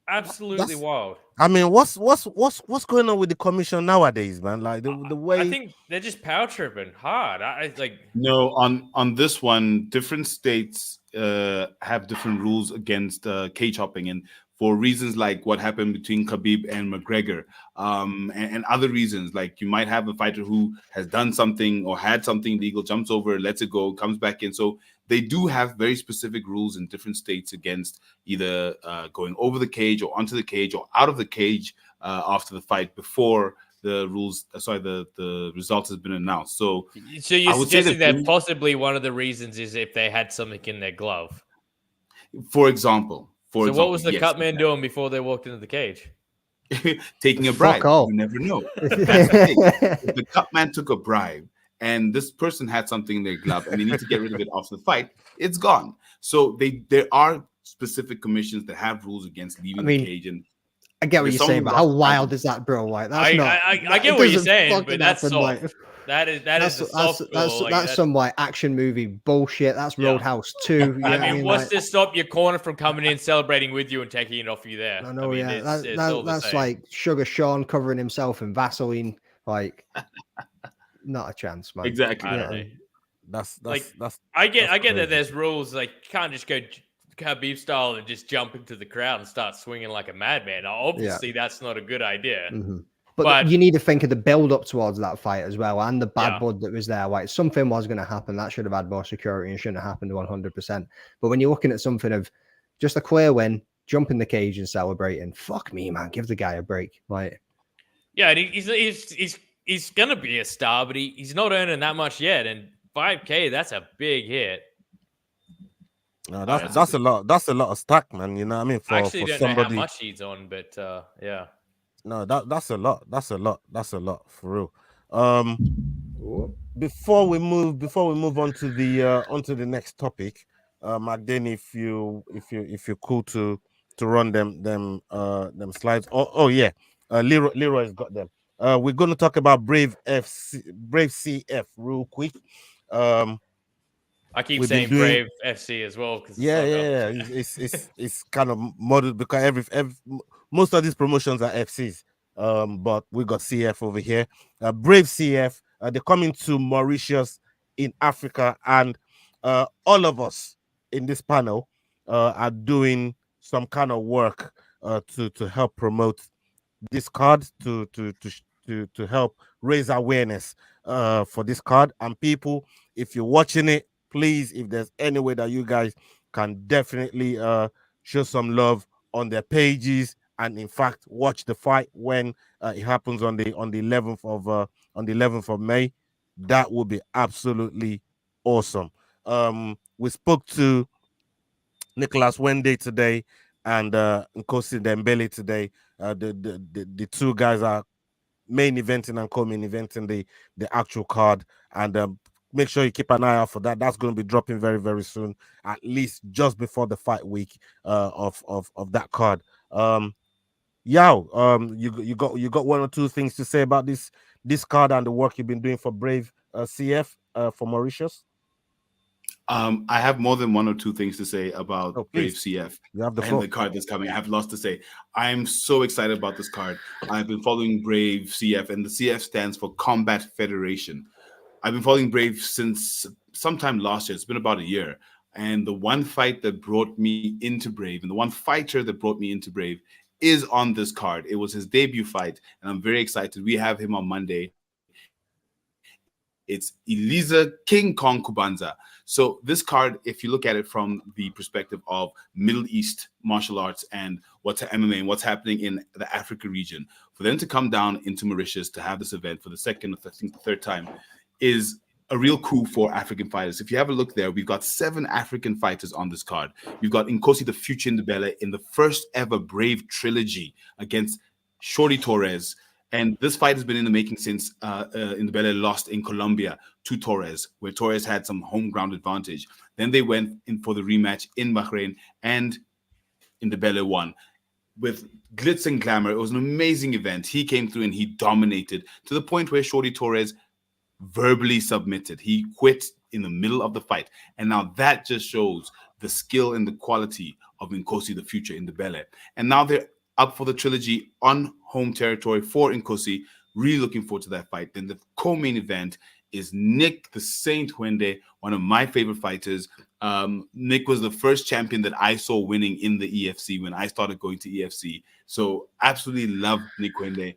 Absolutely wild. I mean, what's going on with the commission nowadays, man? Like the way, I think they're just power tripping hard. No, on this one, different states have different rules against cage hopping, and for reasons like what happened between Khabib and McGregor, and other reasons, like you might have a fighter who has done something or had something illegal, jumps over, lets it go, comes back in. So they do have very specific rules in different states against either going over the cage or onto the cage or out of the cage after the fight before the result has been announced. So you're suggesting that possibly one of the reasons is if they had something in their glove. For example. What was the cut man doing before they walked into the cage? Taking a bribe. You never know. That's the thing. If the cut man took a bribe and this person had something in their glove and they need to get rid of it after the fight, it's gone. So there are specific commissions that have rules against leaving the cage. And I get what you're saying, but how wild is that, bro? Like, that's I get what you're saying, but that's soft. That's some like action movie bullshit. That's Roadhouse 2. I mean, what's to stop your corner from coming in, celebrating with you, and taking it off you there? I know, that's like Sugar Sean covering himself in Vaseline. Like, not a chance, man. Exactly. I don't know. That's I get that there's rules. Like, you can't just go Khabib style and just jump into the crowd and start swinging like a madman. Obviously, that's not a good idea. Mm-hmm. But you need to think of the build up towards that fight as well, and the bad blood that was there. Like, something was going to happen. That should have had more security and shouldn't have happened 100%. But when you're looking at something of just a clear win, jump in the cage and celebrating, fuck me, man, give the guy a break. Like, yeah, he's going to be a star, but he's not earning that much yet. And 5K, that's a big hit. No, that's a lot. That's a lot of stack, man. You know what I mean? I actually for don't somebody, know how much he's on, but yeah. No, that's a lot. That's a lot. That's a lot for real. Before we move on to the next topic, Magdane, if you're cool to run them slides. Oh yeah, Leroy's got them. We're going to talk about Brave CF real quick. I keep saying Brave FC as well because it's kind of modeled because every most of these promotions are FCs. But we got CF over here. Brave CF. They're coming to Mauritius in Africa, and all of us in this panel are doing some kind of work to help promote this card to help raise awareness for this card. And people, if you're watching it, please, if there's any way that you guys can definitely show some love on their pages, and in fact watch the fight when it happens on the 11th of May. That would be absolutely awesome. We spoke to Nicholas Wende today and Nkosi Dembele today. The two guys are main eventing and co-main eventing the actual card, and make sure you keep an eye out for that. That's going to be dropping very, very soon, at least just before the fight week of that card. Yao, you got one or two things to say about this card and the work you've been doing for Brave CF for Mauritius? I have more than one or two things to say about Brave CF and the card that's coming. I have lots to say. I'm so excited about this card. I've been following Brave CF, and the CF stands for Combat Federation. I've been following Brave since sometime last year. It's been about a year. And the one fight that brought me into Brave, and the one fighter that brought me into Brave, is on this card. It was his debut fight, and I'm very excited. We have him on Monday. It's Ilia King Kong Kubanza. So this card, if you look at it from the perspective of Middle East martial arts and what's MMA and what's happening in the Africa region, for them to come down into Mauritius to have this event for the second or the third time is a real coup for African fighters. If you have a look there, we've got 7 African fighters on this card. We've got Nkosi the Future Ndebele in the first ever Brave trilogy against Shorty Torres. And this fight has been in the making since Ndebele lost in Colombia to Torres, where Torres had some home ground advantage. Then they went in for the rematch in Bahrain, and Ndebele won. With glitz and glamour, it was an amazing event. He came through and he dominated to the point where Shorty Torres verbally submitted. He quit in the middle of the fight. And now that just shows the skill and the quality of Nkosi the Future Ndebele. And now they're up for the trilogy on home territory for Nkosi. Really looking forward to that fight. Then the co-main event is Nick the Saint Wende, one of my favorite fighters. Nick was the first champion that I saw winning in the EFC when I started going to EFC. So absolutely love Nick Wende.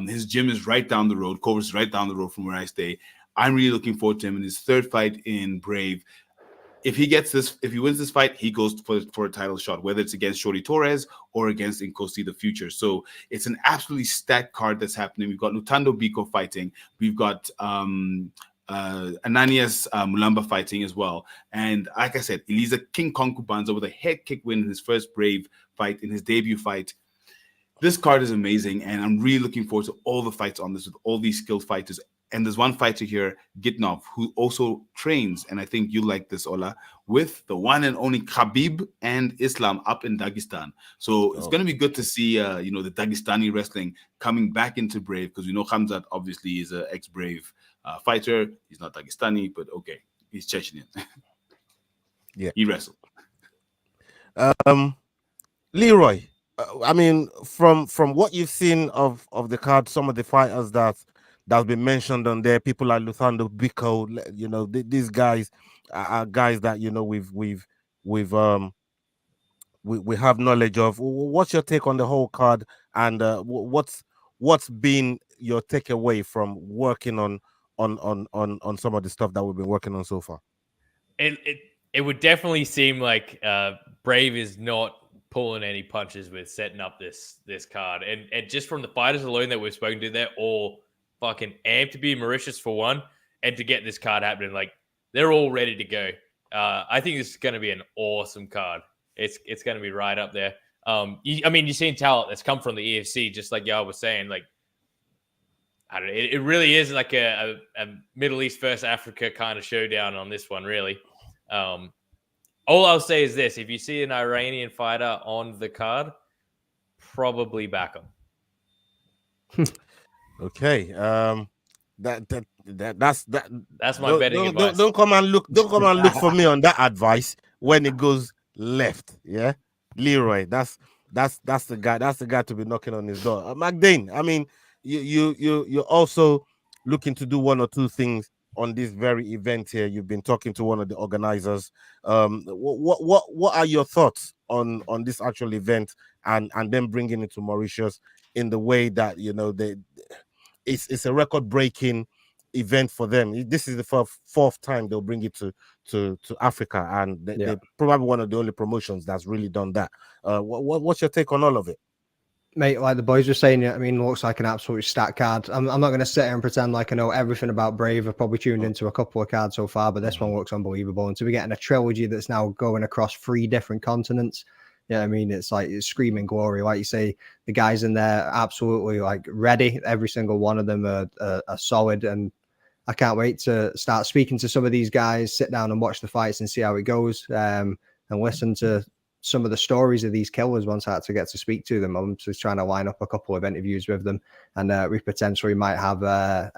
His gym is right down the road. Cover's is right down the road from where I stay. I'm really looking forward to him in his third fight in Brave. If he wins this fight, he goes for a title shot, whether it's against Shorty Torres or against Nkosi the Future. So it's an absolutely stacked card that's happening. We've got Lutando Biko fighting. We've got Ananias Mulamba fighting as well. And like I said, Ilia King Kong Kubanza with a head kick win in his first Brave fight, in his debut fight. This card is amazing, and I'm really looking forward to all the fights on this with all these skilled fighters. And there's one fighter here, Gitnov, who also trains, and I think you like this, Ola, with the one and only Khabib and Islam up in Dagestan. So it's going to be good to see, the Dagestani wrestling coming back into Brave, because we know Khamzat obviously is an ex-Brave fighter. He's not Dagestani, but okay, he's Chechenian. Yeah, he wrestled. Leroy, I mean, from what you've seen of the card, some of the fighters that's been mentioned on there, people like Lutando Biko, these guys are guys that we have knowledge of. What's your take on the whole card, and what's been your takeaway from working on some of the stuff that we've been working on so far? It would definitely seem like Brave is not pulling any punches with setting up this card, and just from the fighters alone that we've spoken to, they're all fucking amped to be in Mauritius for one, and to get this card happening. Like, They're all ready to go. I think this is going to be an awesome card. It's going to be right up there. You've seen talent that's come from the EFC, just like y'all was saying. Like, I don't know, it really is like a Middle East versus Africa kind of showdown on this one, really. All I'll say is this: if you see an Iranian fighter on the card, probably back him. Okay. That's my betting advice. Don't come and look for me on that advice when it goes left. Yeah, Leroy. That's the guy. That's the guy to be knocking on his door. McDane. I mean, you're also looking to do one or two things on this very event here. You've been talking to one of the organizers. What are your thoughts on this actual event and then bringing it to Mauritius in the way that it's a record-breaking event for them? This is the fourth time they'll bring it to Africa, and they're probably one of the only promotions that's really done that. What's your take on all of it? Mate, like the boys were saying, I mean, looks like an absolute stat card. I'm not going to sit here and pretend like I know everything about Brave. I've probably tuned into a couple of cards so far, but this one looks unbelievable. And to be getting a trilogy that's now going across 3 different continents, I mean, it's screaming glory. Like you say, the guys in there are absolutely like ready. Every single one of them are solid, and I can't wait to start speaking to some of these guys, sit down and watch the fights and see how it goes, and listen to some of the stories of these killers once I had to get to speak to them. I'm just trying to line up a couple of interviews with them, and we potentially might have a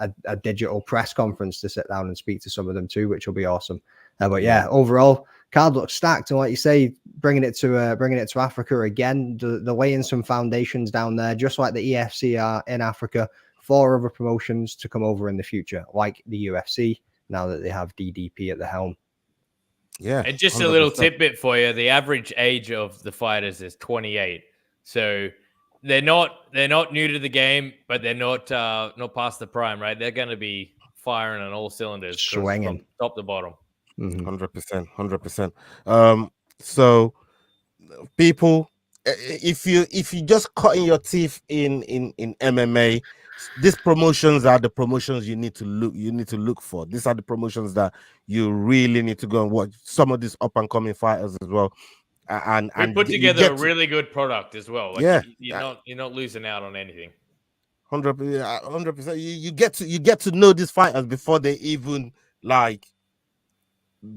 digital press conference to sit down and speak to some of them too, which will be awesome. But yeah, overall, card looks stacked, and like you say, bringing it to Africa again, the laying some foundations down there, just like the EFC are in Africa, for other promotions to come over in the future, like the UFC, now that they have DDP at the helm. Yeah. And just 100%. A little tidbit for you: the average age of the fighters is 28, so they're not new to the game, but they're not past the prime, right? They're going to be firing on all cylinders, swinging from top to bottom. 100%. So people, if you just cutting your teeth in MMA, these promotions are the promotions you need to look for. These are the promotions that you really need to go and watch. Some of these up and coming fighters as well. And we put together a really good product as well. Like, you're not losing out on anything. 100%. You get to know these fighters before they even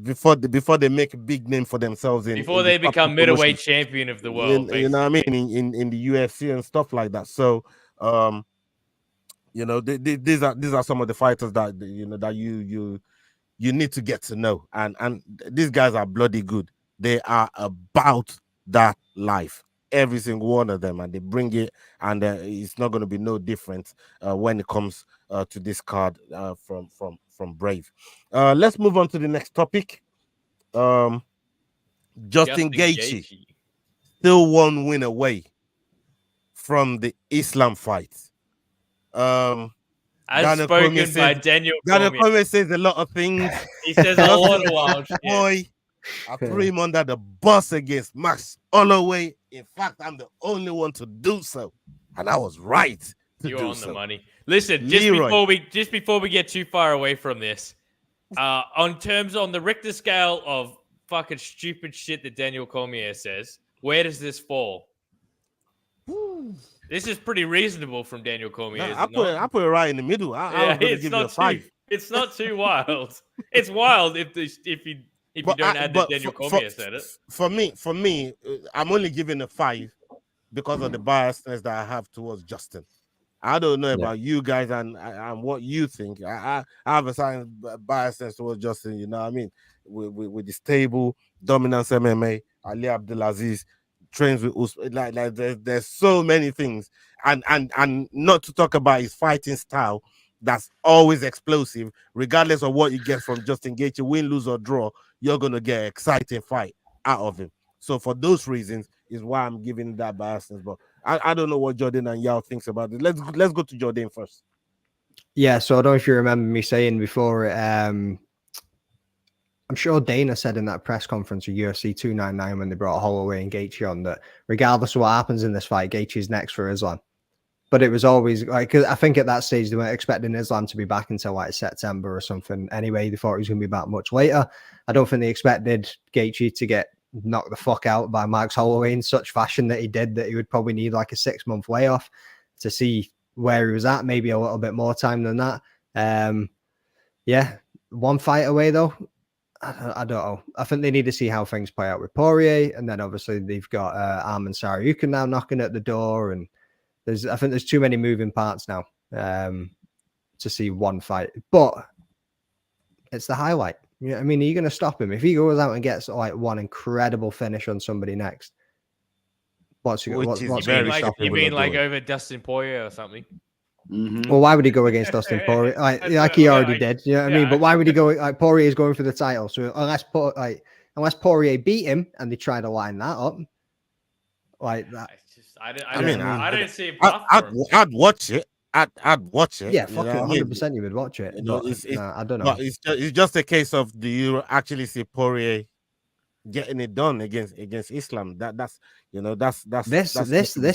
before they make a big name for themselves before they become middleweight champion of the world. You know what I mean? In the UFC and stuff like that. So these are some of the fighters that that you need to get to know, and these guys are bloody good. They are about that life, every single one of them, and they bring it, and it's not going to be no different when it comes to this card from Brave. Let's move on to the next topic. Justin Gaethje, still 1 win away from the Islam fight. As spoken by Daniel Cormier says a lot of things. He says a lot of wild shit. Boy, I threw him under the bus against Max Holloway. In fact, I'm the only one to do so, and I was right to You're do on so. The money. Listen, just before we get too far away from this, on the Richter scale of fucking stupid shit that Daniel Cormier says, where does this fall? This is pretty reasonable from Daniel Cormier. I put it right in the middle. I was going to give you a 5. It's not too wild. It's wild if you don't add that Daniel Cormier said it. For me, I'm only giving a 5 because of the biasness that I have towards Justin. I don't know about you guys and what you think. I have a certain biasness towards Justin. You know what I mean? With this stable dominance MMA, Ali Abdelaziz trains with Usman. Like there's so many things, and not to talk about his fighting style that's always explosive, regardless of what you get from Justin Gaethje, win, lose or draw, you're gonna get an exciting fight out of him. So for those reasons is why I'm giving that biasness. But I don't know what Jordan and Yao thinks about it. Let's go to Jordan first. Yeah, so I don't know if you remember me saying before, I'm sure Dana said in that press conference of UFC 299 when they brought Holloway and Gaethje on that regardless of what happens in this fight, Gaethje's next for Islam. But it was always like, 'cause I think at that stage they weren't expecting Islam to be back until like September or something. Anyway, they thought he was going to be back much later. I don't think they expected Gaethje to get knocked the fuck out by Max Holloway in such fashion that he did, that he would probably need like a 6-month layoff to see where he was at, maybe a little bit more time than that. Yeah, one fight away though. I don't know. I think they need to see how things play out with Poirier, and then obviously they've got Arman Tsarukyan now knocking at the door, and I think there's too many moving parts now to see one fight. But it's the highlight. You know what I mean? Are you going to stop him if he goes out and gets like one incredible finish on somebody next? What's you mean like over Dustin Poirier or something? Mm-hmm. Well, why would he go against Dustin Poirier? Like he already did. You know what I mean? But why would he go? Like Poirier is going for the title, so unless Poirier beat him and they try to line that up, like that. I don't see it. I'd watch it. I'd watch it. Yeah, fucking 100%. You would watch it. I don't know. But it's just a case of, do you actually see Poirier getting it done against Islam? This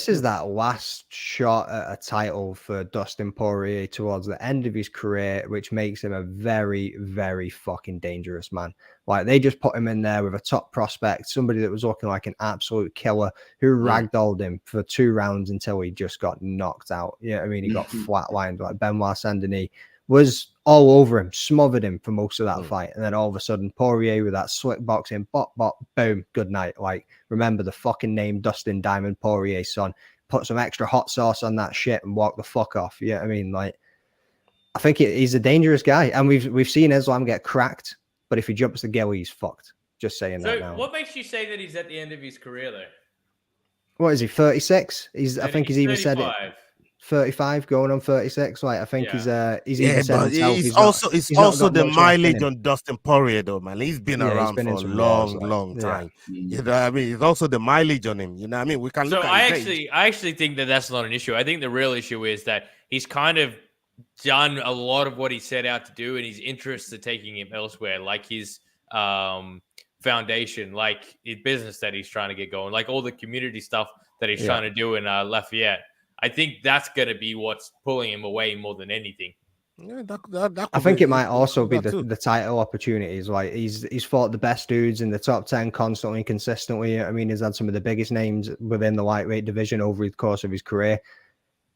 is that last shot at a title for Dustin Poirier towards the end of his career, which makes him a very, very fucking dangerous man. Like, they just put him in there with a top prospect, somebody that was looking like an absolute killer, who ragdolled him for 2 rounds until he just got knocked out. Yeah, I mean, he got flatlined. Like Benoit Saint-Denis was all over him, smothered him for most of that fight. And then all of a sudden, Poirier with that slick boxing, bop, boom, good night. Like, remember the fucking name Dustin Diamond Poirier, son. Put some extra hot sauce on that shit and walk the fuck off. Yeah, I mean, like, I think he's a dangerous guy. And we've seen Islam get cracked, but if he jumps the gill, he's fucked. Just saying that now. What makes you say that he's at the end of his career, though? What is he, 36? I think he's even 35. Said it. 35 going on 36. Like, I think he's even said himself. It's also the mileage on Dustin Poirier, though, man. He's been around for a long time. You know what I mean? It's also the mileage on him. You know what I mean? We can look at I actually think that's not an issue. I think the real issue is that he's kind of done a lot of what he set out to do, and his interests are taking him elsewhere, like his foundation, like his business that he's trying to get going, like all the community stuff that he's trying to do in Lafayette. I think that's going to be what's pulling him away more than anything. Yeah, I think it might also be the title opportunities. Like, he's fought the best dudes in the top 10 constantly and consistently. I mean, he's had some of the biggest names within the lightweight division over the course of his career.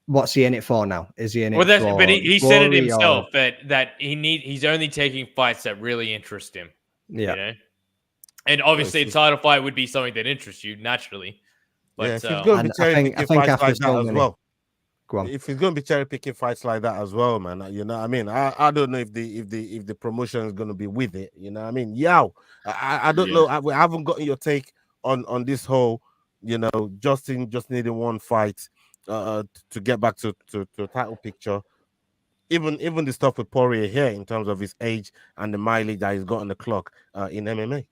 What's he in it for now? Is he in it for? But he said it himself that he's only taking fights that really interest him. Yeah. You know? And obviously a title fight would be something that interests you naturally. But if he's going to be cherry picking fights like that as well. If he's going to be cherry picking fights like that as well, man, you know what I mean? I don't know if the promotion is going to be with it. You know what I mean? I don't know. I haven't gotten your take on this whole, you know, Justin just needing one fight to get back to title picture. Even the stuff with Poirier here in terms of his age and the mileage that he's got on the clock in MMA.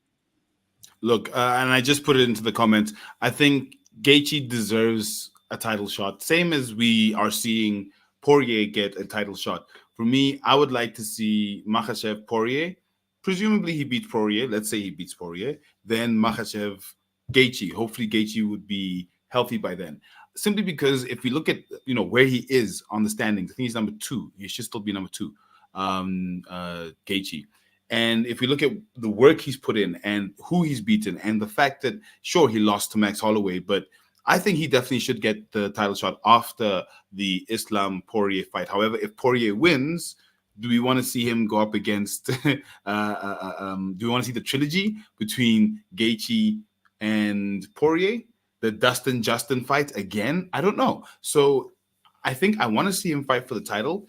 Look, and I just put it into the comments. I think Gaethje deserves a title shot, same as we are seeing Poirier get a title shot. For me, I would like to see Makhachev Poirier. Presumably he beats Poirier. Let's say he beats Poirier. Then Makhachev Gaethje. Hopefully Gaethje would be healthy by then. Simply because if we look at where he is on the standings, I think he's number 2. He should still be number 2. Gaethje. And if we look at the work he's put in and who he's beaten and the fact that, sure, he lost to Max Holloway, but I think he definitely should get the title shot after the Islam-Poirier fight. However, if Poirier wins, do we want to see him go up against do we want to see the trilogy between Gaethje and Poirier? The Justin fight again? I don't know. So I think I want to see him fight for the title.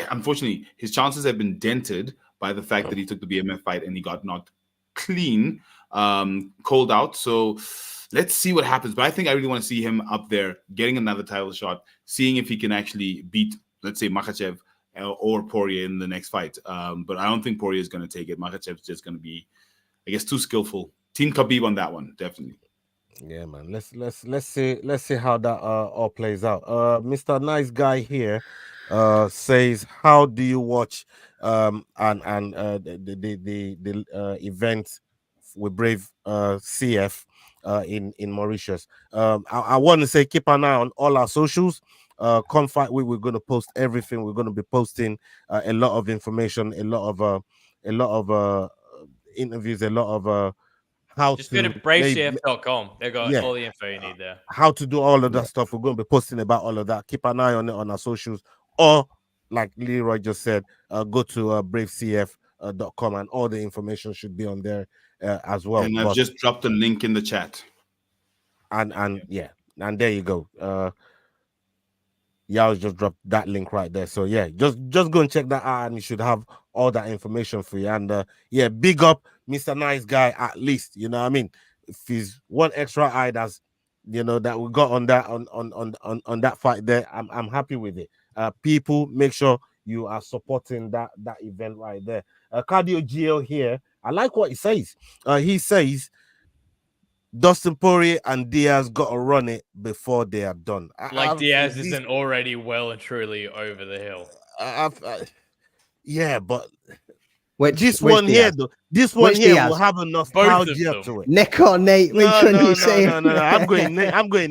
Unfortunately, his chances have been dented by the fact that he took the BMF fight and he got knocked clean, cold out. So let's see what happens. But I think I really want to see him up there, getting another title shot, seeing if he can actually beat, let's say, Makhachev or Poirier in the next fight. But I don't think Poirier is going to take it. Makhachev's just going to be, I guess, too skillful. Team Khabib on that one, definitely. Yeah, man. Let's see how that all plays out. Mr. Nice Guy here says, how do you watch the event with Brave CF in Mauritius. I want to say keep an eye on all our socials. Come Fight Week, we're going to post everything. We're going to be posting a lot of information, a lot of interviews, a lot of how just to go to bravecf.com. They've got all the info you need there. How to do all of that stuff. We're going to be posting about all of that. Keep an eye on it on our socials, or like Leroy just said, go to bravecf.com, and all the information should be on there as well. And I've just dropped a link in the chat. And there you go. Y'all just dropped that link right there. So yeah, just go and check that out, and you should have all that information for you. And big up Mr. Nice Guy, at least. You know what I mean? If he's one extra eye that's that we got on that on that fight there, I'm happy with it. People, make sure you are supporting that event right there. Cardio Geo here, I like what he says. He says Dustin Poirier and Diaz got to run it before they are done. Diaz isn't already well and truly over the hill. Yeah, but This one Diaz? here, though, this one Which here Diaz? will have a nostalgia to it. Nick or Nate? No. I'm going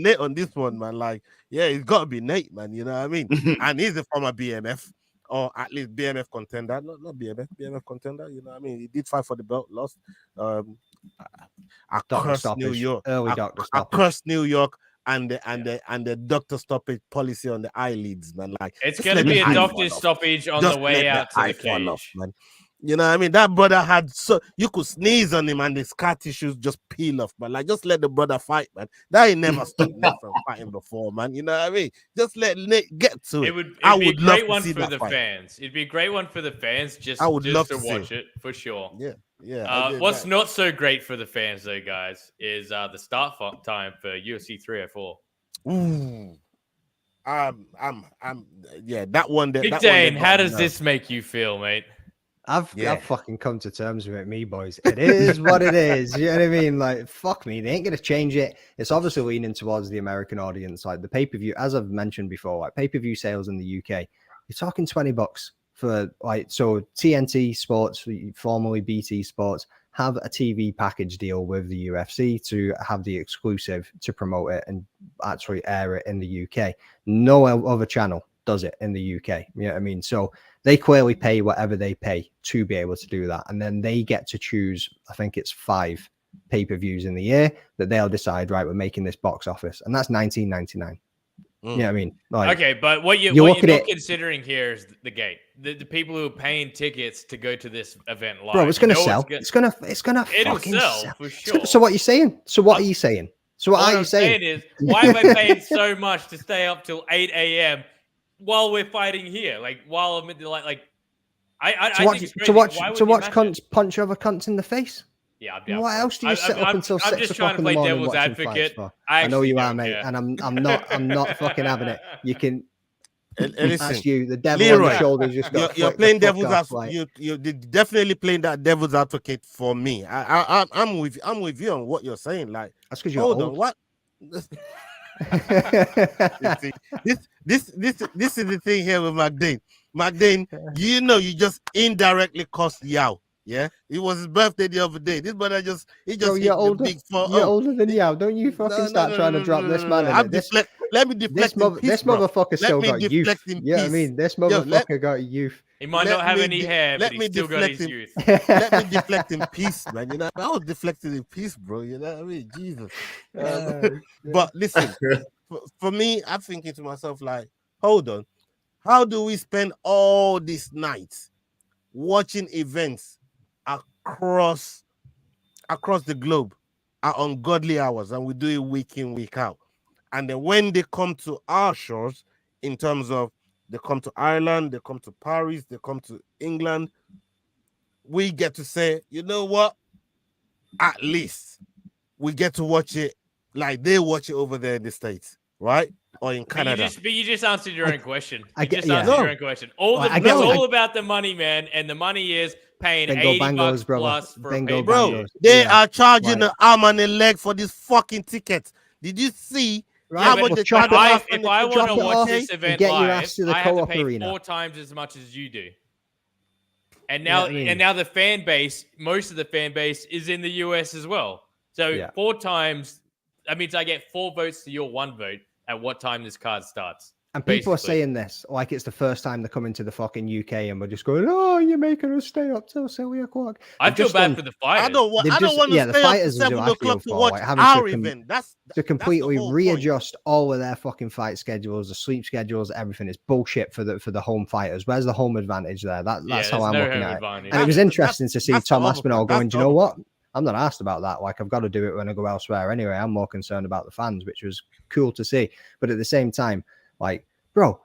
Nate on this one, man. Like, yeah, it's got to be Nate, man. You know what I mean? And he's a former BMF, or at least BMF contender. Not BMF contender. You know what I mean? He did fight for the belt, lost. I cursed New York. I cursed New York and the doctor stoppage policy on the eyelids, man. Like, it's gonna be a doctor's stoppage on the way out to the cage, man. You know what I mean? That brother had you could sneeze on him and the scar tissues just peel off, man. Like, just let the brother fight, man. That ain't never stopped Nate from fighting before, man. You know what I mean? Just let Nate get to it. It'd be a great one for the fans. It'd be a great one for the fans just to watch it for sure. Yeah. What's not so great for the fans though, guys, is the start time for UFC 304. Ooh. That one there. Big Dane, how does this make you feel, mate? I've fucking come to terms with it, me boys. It is what it is. You know what I mean? Like, fuck me, they ain't gonna change it. It's obviously leaning towards the American audience. Like the pay-per-view, as I've mentioned before, like pay-per-view sales in the UK, you're talking $20 for so TNT Sports, formerly BT Sports, have a TV package deal with the UFC to have the exclusive to promote it and actually air it in the UK. No other channel does it in the UK. You know what I mean? So they clearly pay whatever they pay to be able to do that. And then they get to choose, I think it's 5 pay-per-views in the year that they'll decide, right, we're making this box office. And that's $19.99. You know what I mean? Like, okay, but what you're not considering here is the gate. The people who are paying tickets to go to this event live. Bro, it's going to sell. It's going to fucking sell. For sure. So what are you saying? So what are you saying? So what are you saying? Is, why am I paying so much to stay up till 8 a.m. while we're fighting here? Like, while I'm like I think it's crazy. To watch cunts punch other cunts in the face? Yeah, what else do you sit up until 6 o'clock in the morning watching fights for? I know you are, mate, and I'm not fucking having it. You can. That's you, the devil Leroy, on the shoulder. Just you're playing devil's advocate. You're definitely playing that devil's advocate for me. I'm with you on what you're saying. Like, that's because you're old. On, what? This is the thing here with McDane. You just indirectly cost Yao. Yeah, it was his birthday the other day. This brother you're older. You're older than Yao. Don't you fucking start trying to drop this man. Let me deflect. This motherfucker still got youth. Yeah, I mean, this motherfucker got youth. He might not have any hair, but he still got his youth. Let me deflect in peace, man. You know, I was deflecting in peace, bro. You know what I mean? Jesus. But listen, for me, I'm thinking to myself, like, hold on, how do we spend all these nights watching events across the globe at ungodly hours, and we do it week in, week out, and then when they come to our shores, in terms of they come to Ireland, they come to Paris, they come to England, we get to say, you know what, at least we get to watch it like they watch it over there in the States, right? Or in Canada. But you just answered your own question. Your own question. It's all about the money, man, and the money is paying $80 plus for a bro. They are charging an arm and a leg for this fucking ticket. Did you see how much they charge? If I want to watch this event live, I have to pay 4 times as much as you do. And now, the fan base, most of the fan base is in the US as well. So 4 times, that means I get 4 votes to your 1 vote at what time this card starts. And people are saying this like it's the first time they're coming to the fucking UK, and we're just going, "Oh, you're making us stay up till 7 o'clock." I feel bad for the fighters. I don't want to stay up to 7 o'clock to watch our event. That's to completely readjust all of their fucking fight schedules, the sleep schedules, everything is bullshit for the home fighters. Where's the home advantage there? That's how I'm looking at it. And it was interesting to see Tom Aspinall going, "Do you know what? I'm not asked about that. Like, I've got to do it when I go elsewhere anyway. I'm more concerned about the fans," which was cool to see. But at the same time, like, bro,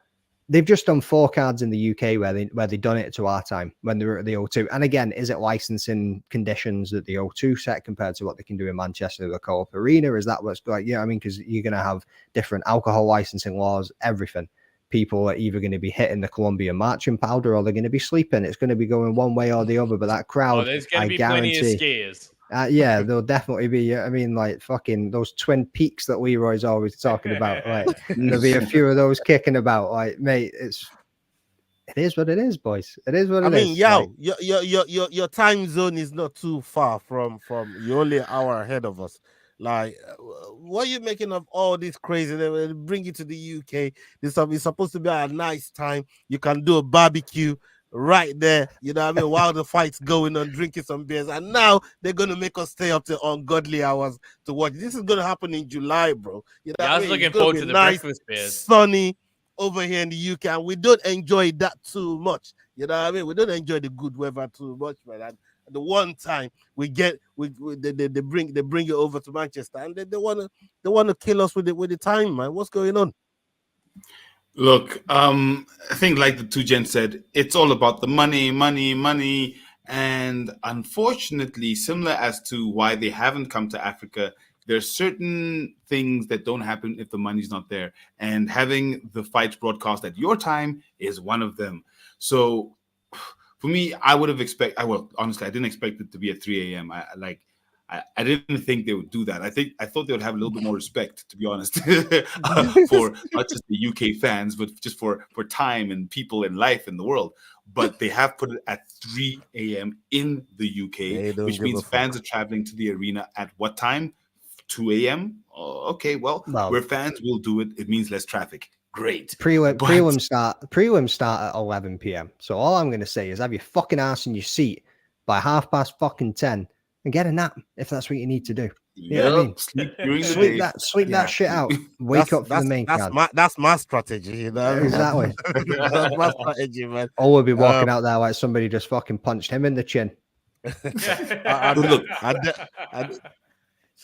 they've just done 4 cards in the UK where they done it to our time when they were at the O2. And again, is it licensing conditions that the O2 set compared to what they can do in Manchester, the Co-op Arena? Is that what's like? Yeah, I mean, because you're going to have different alcohol licensing laws, everything. People are either going to be hitting the Colombian marching powder or they're going to be sleeping. It's going to be going one way or the other. But that crowd, there's going to be plenty of skiers. Yeah, there'll definitely be. I mean, like fucking those Twin Peaks that Leroy's always talking about. Like, there'll be a few of those kicking about. Like, mate, it is what it is, boys. It is what it is. I mean, yo, like, your time zone is not too far from you're only an hour ahead of us. Like, what are you making of all this crazy? They will bring you to the UK. This is supposed to be a nice time. You can do a barbecue right there, you know what I mean, while the fight's going on, drinking some beers, and now they're gonna make us stay up to ungodly hours to watch. This is gonna happen in July, bro. You know, I was looking forward to the breakfast beers. Sunny over here in the UK, and we don't enjoy that too much. You know what I mean? We don't enjoy the good weather too much, man. And the one time they bring it over to Manchester, and they wanna kill us with the time, man. What's going on? Look, I think like the two gents said, it's all about the money. And unfortunately, similar as to why they haven't come to Africa, there's certain things that don't happen if the money's not there. And having the fights broadcast at your time is one of them. So for me, I would have honestly, I didn't expect it to be at 3 a.m. I didn't think they would do that. I thought they would have a little bit more respect, to be honest, for not just the UK fans, but just for time and people and life in the world. But they have put it at 3 a.m. in the UK, which means fans are traveling to the arena at what time? 2 a.m. Oh, okay, well, where fans will do it, it means less traffic. Great. Prelims start at 11 p.m. So all I'm going to say is have your fucking ass in your seat by 10:30. And get a nap if that's what you need to do. You know what I mean? Sleep that shit out. Wake up for the main card. That's my strategy, you know. Exactly. That's my strategy, man. Or we'll be walking out there like somebody just fucking punched him in the chin. So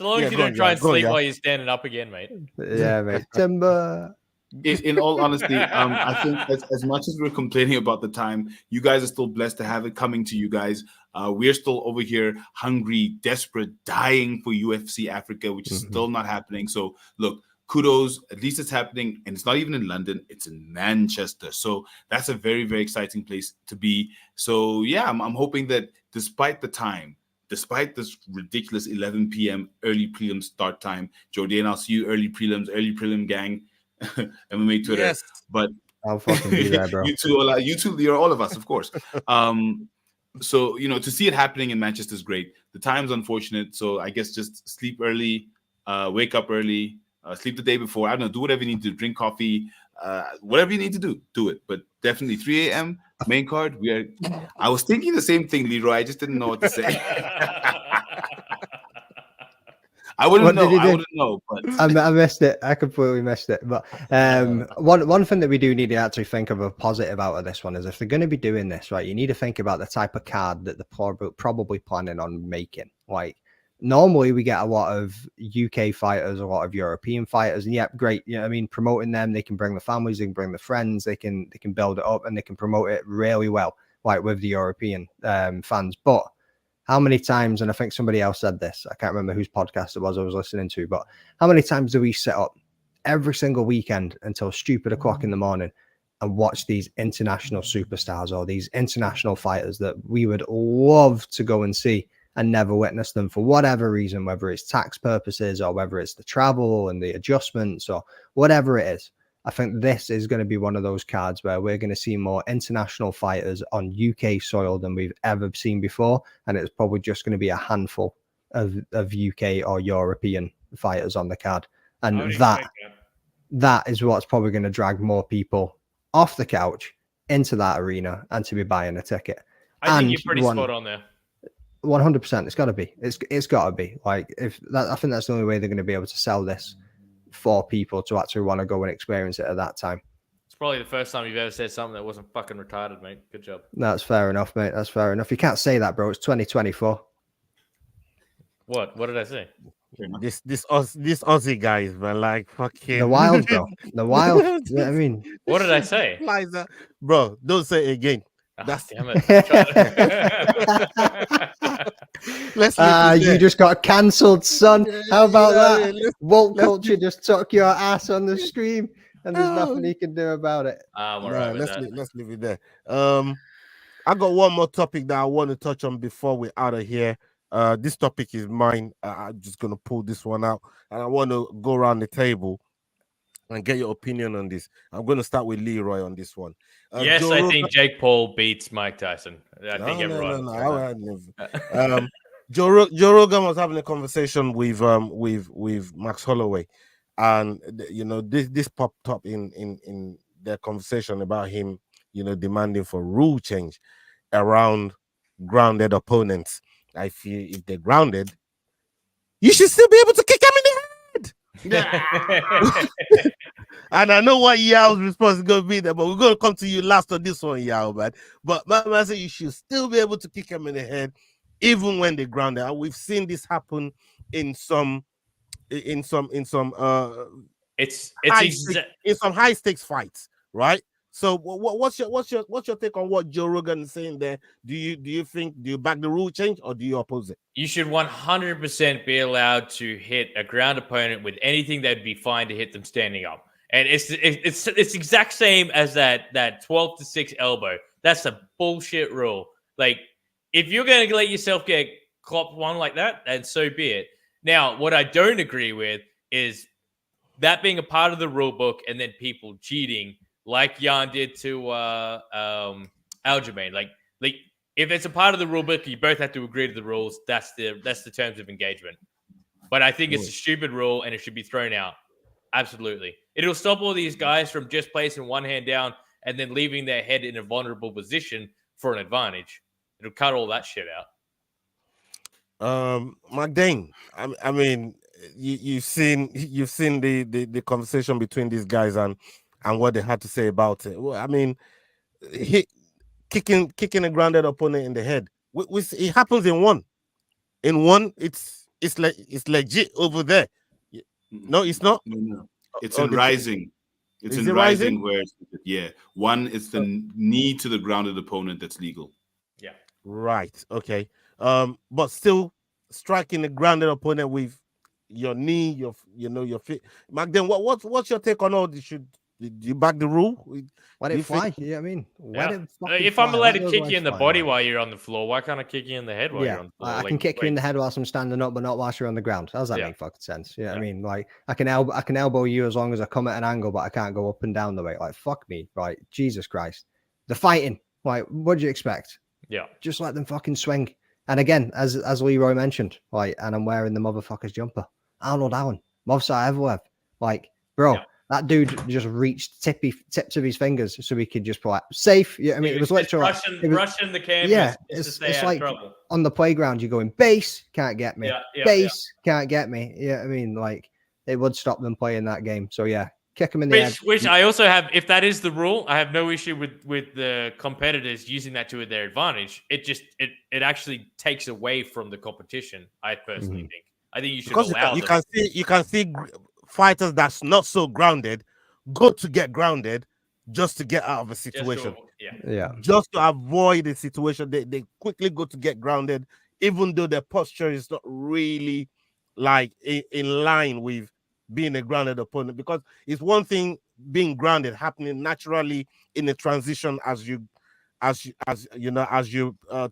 long as you don't try and sleep while you're standing up again, mate. Yeah, mate. Timber. In all honesty, I think as much as we're complaining about the time, you guys are still blessed to have it coming to you guys. We're still over here hungry, desperate, dying for UFC Africa, which is still not happening. So look, kudos, at least it's happening. And it's not even in London, it's in Manchester. So that's a very, very exciting place to be. So yeah, I'm hoping that despite the time, despite this ridiculous 11 p.m. early prelim start time, Jordan, I'll see you early prelim gang. MMA Twitter, yes. But I'll fucking be there, bro. you two, you're all of us, of course. So to see it happening in Manchester is great. The time's unfortunate, so I guess just sleep early, wake up early, sleep the day before. I don't know, do whatever you need to do, drink coffee, whatever you need to do it. But definitely 3 a.m. main card. I was thinking the same thing, Leroy. I just didn't know what to say. I wouldn't know, but I missed it. I completely missed it. But one thing that we do need to actually think of a positive out of this one is if they're going to be doing this, right, you need to think about the type of card that they're probably planning on making. Like, normally we get a lot of UK fighters, a lot of European fighters, and yeah, great. You know what I mean? Promoting them, they can bring the families, they can bring the friends, they can build it up and they can promote it really well, like with the European fans. But how many times, and I think somebody else said this, I can't remember whose podcast it was I was listening to, but how many times do we sit up every single weekend until stupid o'clock in the morning and watch these international superstars or these international fighters that we would love to go and see and never witness them for whatever reason, whether it's tax purposes or whether it's the travel and the adjustments or whatever it is? I think this is going to be one of those cards where we're going to see more international fighters on UK soil than we've ever seen before. And it's probably just going to be a handful of UK or European fighters on the card, and I would that expect that is what's probably going to drag more people off the couch into that arena and to be buying a ticket. I think you're pretty spot on there. 100%. It's got to be. It's got to be. Like, if that, I think that's the only way they're going to be able to sell this for people to actually want to go and experience it at that time. It's probably the first time you've ever said something that wasn't fucking retarded, mate. Good job. That's fair enough, mate. That's fair enough. You can't say that, bro. It's 2024. What did I say? This Aussie guys, man, like fucking The wild, bro. The wild. Yeah, I mean, What did I say? Bro, don't say it again. That's damn it. Let's you just got cancelled, son. How about that? Let's Woke culture just took your ass on the stream, and there's nothing he can do about it. I'm all right with that. Let's leave it there. I got one more topic that I want to touch on before we're out of here. This topic is mine. I'm just gonna pull this one out, and I want to go around the table and get your opinion on this. I'm going to start with Leroy on this one. Yes, I think Jake Paul beats Mike Tyson. I think everyone. Joe Rogan was having a conversation with Max Holloway, and this popped up in their conversation about him, demanding for rule change around grounded opponents. I feel if they're grounded, you should still be able to kick them in the head. And I know what Yao's response is going to be there, but we're going to come to you last on this one, Yao, man. But my man said you should still be able to kick them in the head, even when they're grounded. And we've seen this happen in some high stakes fights, right? So what's your take on what Joe Rogan is saying there? Do you back the rule change or do you oppose it? You should 100% be allowed to hit a ground opponent with anything that'd be fine to hit them standing up. And it's exact same as that 12-6 elbow. That's a bullshit rule. Like, if you're going to let yourself get clopped one like that, then so be it. Now, what I don't agree with is that being a part of the rule book and then people cheating like Jan did to Aljamain. Like if it's a part of the rule book, you both have to agree to the rules. That's the terms of engagement. But I think it's a stupid rule and it should be thrown out. Absolutely. It'll stop all these guys from just placing one hand down and then leaving their head in a vulnerable position for an advantage. It'll cut all that shit out. McDane, I mean, you've seen the conversation between these guys and what they had to say about it. Well, I mean, kicking a grounded opponent in the head. It happens in one. In one, it's legit over there. No, it's not. No. It's in Rising. It's in Rising where one is the knee to the grounded opponent that's legal. Yeah. Right. Okay. But still striking a grounded opponent with your knee, your feet. McDane, what's your take on all this? Do you back the rule? Let it fly. Yeah, I mean, if I'm allowed to kick you in the body while you're on the floor, why can't I kick you in the head while you're on the floor? I can kick you in the head whilst I'm standing up, but not whilst you're on the ground. How does that make fucking sense? Yeah, I mean, like, I can elbow you as long as I come at an angle, but I can't go up and down the way. Like, fuck me, right? Jesus Christ, the fighting. Like, what do you expect? Yeah, just let them fucking swing. And again, as Leroy mentioned, like, and I'm wearing the motherfucker's jumper. Arnold Allen, most I ever have. Like, bro. Yeah. That dude just reached tips of his fingers so he could just play safe. Yeah, I mean, it was literally rushing the canvas. Yeah, it's like on the playground, you're going base, can't get me. Base, can't get me. Yeah, I mean, like, it would stop them playing that game. So yeah, kick them in the head. Which I also have. If that is the rule, I have no issue with the competitors using that to their advantage. It just it actually takes away from the competition. I personally think. I think you should allow them. You can see fighters that's not so grounded go to get grounded just to get out of a situation. Just to avoid the situation. They quickly go to get grounded, even though their posture is not really like in line with being a grounded opponent. Because it's one thing being grounded happening naturally in a transition as you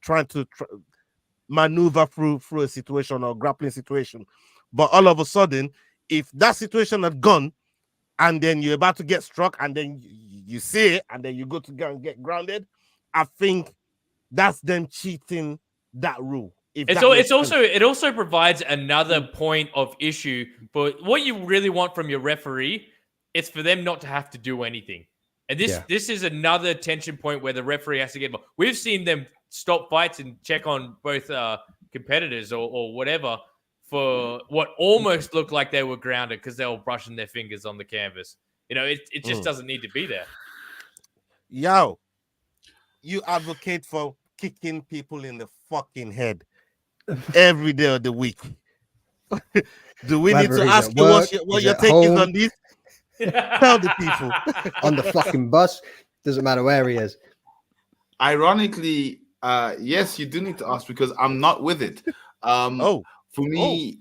trying to maneuver through a situation or grappling situation. But all of a sudden, if that situation had gone and then you're about to get struck and then you see it and then you go to go and get grounded, I think that's them cheating that rule. It also provides another point of issue for what you really want from your referee. It's for them not to have to do anything. And this is another tension point where the referee has to get more. We've seen them stop fights and check on both competitors or whatever for what almost looked like they were grounded because they were brushing their fingers on the canvas. It just doesn't need to be there. Yo, you advocate for kicking people in the fucking head every day of the week. Do we need to ask you what your take is on this? Tell the people. On the fucking bus, doesn't matter where he is. Ironically, yes, you do need to ask because I'm not with it. For me,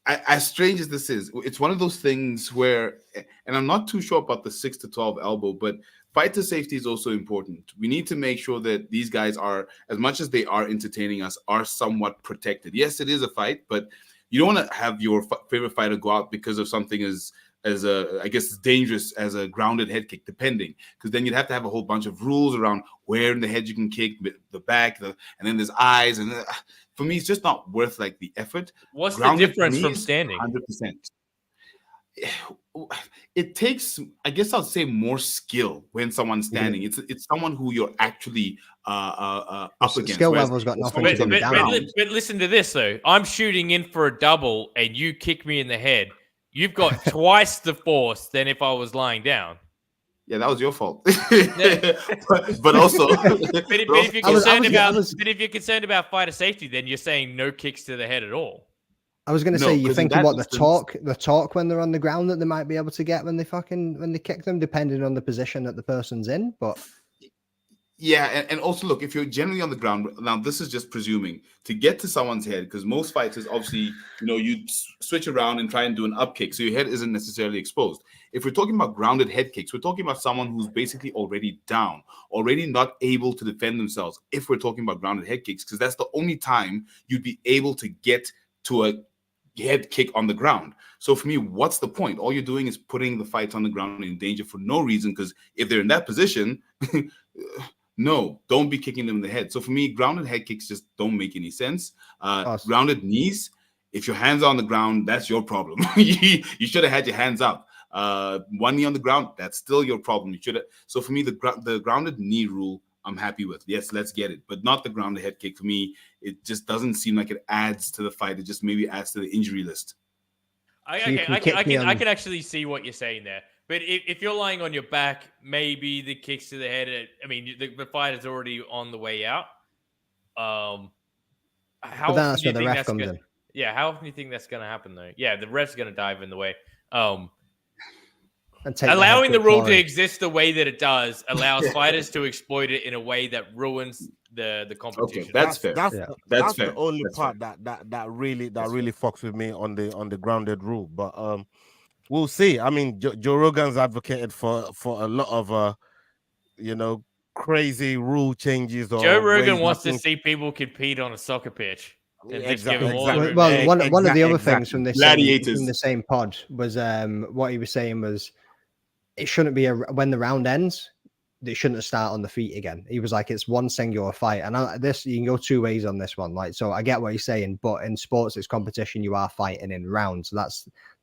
as strange as this is, it's one of those things where, and I'm not too sure about the 6 to 12 elbow, but fighter safety is also important. We need to make sure that these guys are, as much as they are entertaining us, are somewhat protected. Yes, it is a fight, but you don't want to have your favorite fighter go out because of something as I guess, dangerous as a grounded head kick, depending, because then you'd have to have a whole bunch of rules around where in the head you can kick, the back, and then there's eyes, and for me, it's just not worth the effort. What's grounded the difference from standing? 100%. It takes, I guess, I'll say more skill when someone's standing. Yeah. It's someone who you're actually up against. Skill level's got nothing to do with down. But listen to this though. I'm shooting in for a double, and you kick me in the head. You've got twice the force than if I was lying down. Yeah, that was your fault. but also, if you're concerned about fighter safety, then you're saying no kicks to the head at all. I was going to say, you think about the torque when they're on the ground that they might be able to get when they kick them, depending on the position that the person's in. But yeah, and also look, if you're generally on the ground, now this is just presuming to get to someone's head, because most fighters obviously, you switch around and try and do an up kick, so your head isn't necessarily exposed. If we're talking about grounded head kicks, we're talking about someone who's basically already down, already not able to defend themselves. If we're talking about grounded head kicks, because that's the only time you'd be able to get to a head kick on the ground. So for me, what's the point? All you're doing is putting the fight on the ground in danger for no reason, because if they're in that position, no, don't be kicking them in the head. So for me, grounded head kicks just don't make any sense. Awesome. Grounded knees, if your hands are on the ground, that's your problem. You should have had your hands up. One knee on the ground, that's still your problem. You should have. So for me, the grounded knee rule, I'm happy with. Yes, let's get it, but not the grounded head kick. For me, it just doesn't seem like it adds to the fight. It just maybe adds to the injury list. I can actually see what you're saying there. But if you're lying on your back, maybe the kicks to the head. I mean, the fight is already on the way out. How that's where the ref comes in. Yeah, how often do you think that's going to happen, though? Yeah, the ref's going to dive in the way. Allowing the rule to exist the way that it does allows fighters to exploit it in a way that ruins the competition. Okay, that's fair. That's fair. The only part that really fucks with me on the grounded rule. But we'll see. I mean, Joe Rogan's advocated for a lot of crazy rule changes. Joe Rogan wants to see people compete on a soccer pitch. Exactly. Well, one of the other things from the same pod was what he was saying was it shouldn't be when the round ends, they shouldn't start on the feet again. He was like, it's one singular fight, and you can go two ways on this one. So I get what he's saying, but in sports, it's competition. You are fighting in rounds. So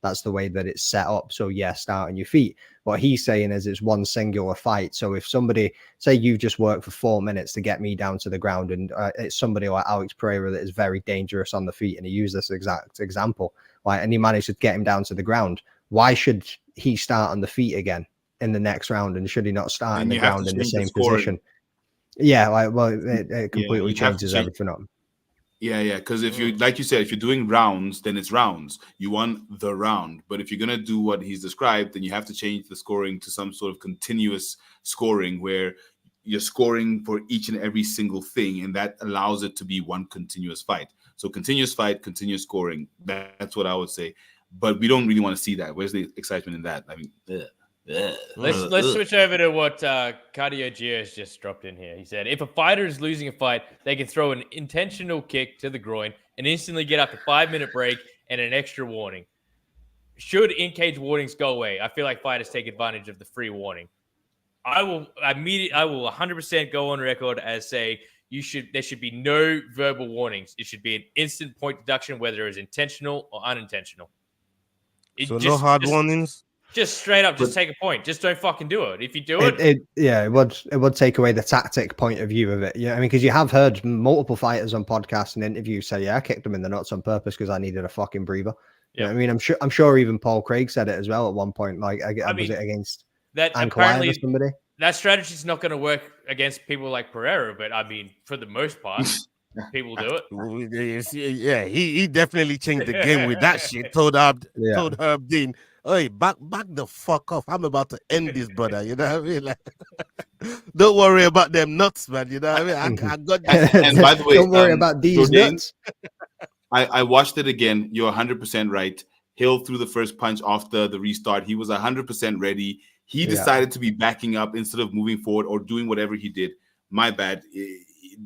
that's the way that it's set up. So yeah, start on your feet. What he's saying is it's one singular fight. So if somebody, say you just work for 4 minutes to get me down to the ground, and it's somebody like Alex Pereira that is very dangerous on the feet, and he used this exact example, and he managed to get him down to the ground. Why should he start on the feet again in the next round? And should he not start in the ground in the same position? Yeah, it completely changes everything up. Yeah, because if you, like you said, if you're doing rounds, then it's rounds. You won the round. But if you're going to do what he's described, then you have to change the scoring to some sort of continuous scoring where you're scoring for each and every single thing, and that allows it to be one continuous fight. So continuous fight, continuous scoring. That's what I would say. But we don't really want to see that. Where's the excitement in that? I mean, Let's switch over to what Cardio Gio's just dropped in here. He said, if a fighter is losing a fight, they can throw an intentional kick to the groin and instantly get up a 5-minute break and an extra warning. Should in-cage warnings go away? I feel like fighters take advantage of the free warning. I will 100% go on record as say there should be no verbal warnings. It should be an instant point deduction, whether it's intentional or unintentional. No hard warnings. Just straight up, just take a point. Just don't fucking do it. If you do it would take away the tactic point of view of it. Yeah, I mean, because you have heard multiple fighters on podcasts and interviews say, "Yeah, I kicked them in the nuts on purpose because I needed a fucking breather." Yeah, you know, I mean, I'm sure even Paul Craig said it as well at one point. Like, was it against that apparently or somebody? That strategy is not going to work against people like Pereira, but I mean, for the most part, people do it. Yeah, he definitely changed the game with that shit. Told Herb Dean, "Hey, back the fuck off. I'm about to end this, brother." You know what I mean? Like, don't worry about them nuts, man. You know what I mean? I got this. And by the way, don't worry about these nuts. I watched it again. You're 100% right. Hill threw the first punch after the restart. He was 100% ready. He decided to be backing up instead of moving forward or doing whatever he did. My bad.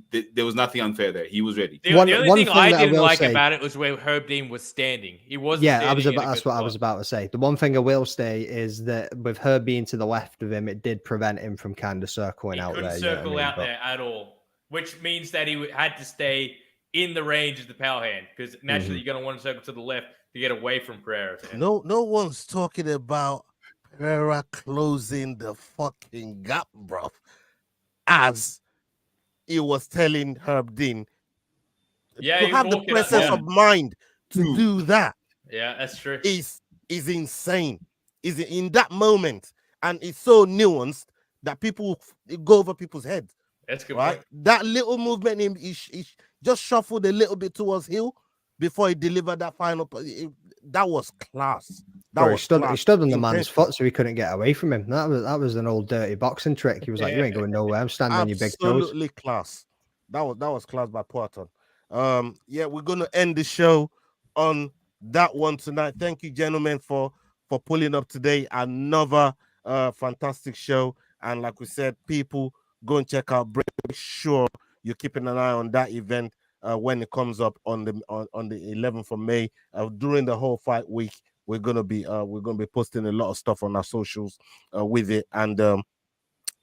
There was nothing unfair there. He was ready. The only thing I didn't like about it was where Herb Dean was standing. He wasn't. Yeah, that's what I was about to say. The one thing I will say is that with Herb being to the left of him, it did prevent him from kind of circling out there. He couldn't circle out there at all, which means that he had to stay in the range of the power hand because naturally you're going to want to circle to the left to get away from Pereira. No one's talking about Pereira closing the fucking gap, bro. As he was telling Herb Dean to have the presence of mind to do that. Yeah, that's true. Is insane. Is in that moment, and it's so nuanced that people go over people's heads. That's good, right? Point. That little movement, he just shuffled a little bit towards Hill before he delivered that final. That was class. He stood on the man's foot so he couldn't get away from him. That was an old dirty boxing trick. He was like, "You ain't going nowhere. I'm standing on your big toes." Absolutely class. That was class by Porton. We're gonna end the show on that one tonight. Thank you, gentlemen, for pulling up today. Another fantastic show. And like we said, people go and check out Brave. Make sure you're keeping an eye on that event when it comes up on the 11th of May. During the whole fight week, we're gonna be posting a lot of stuff on our socials with it. And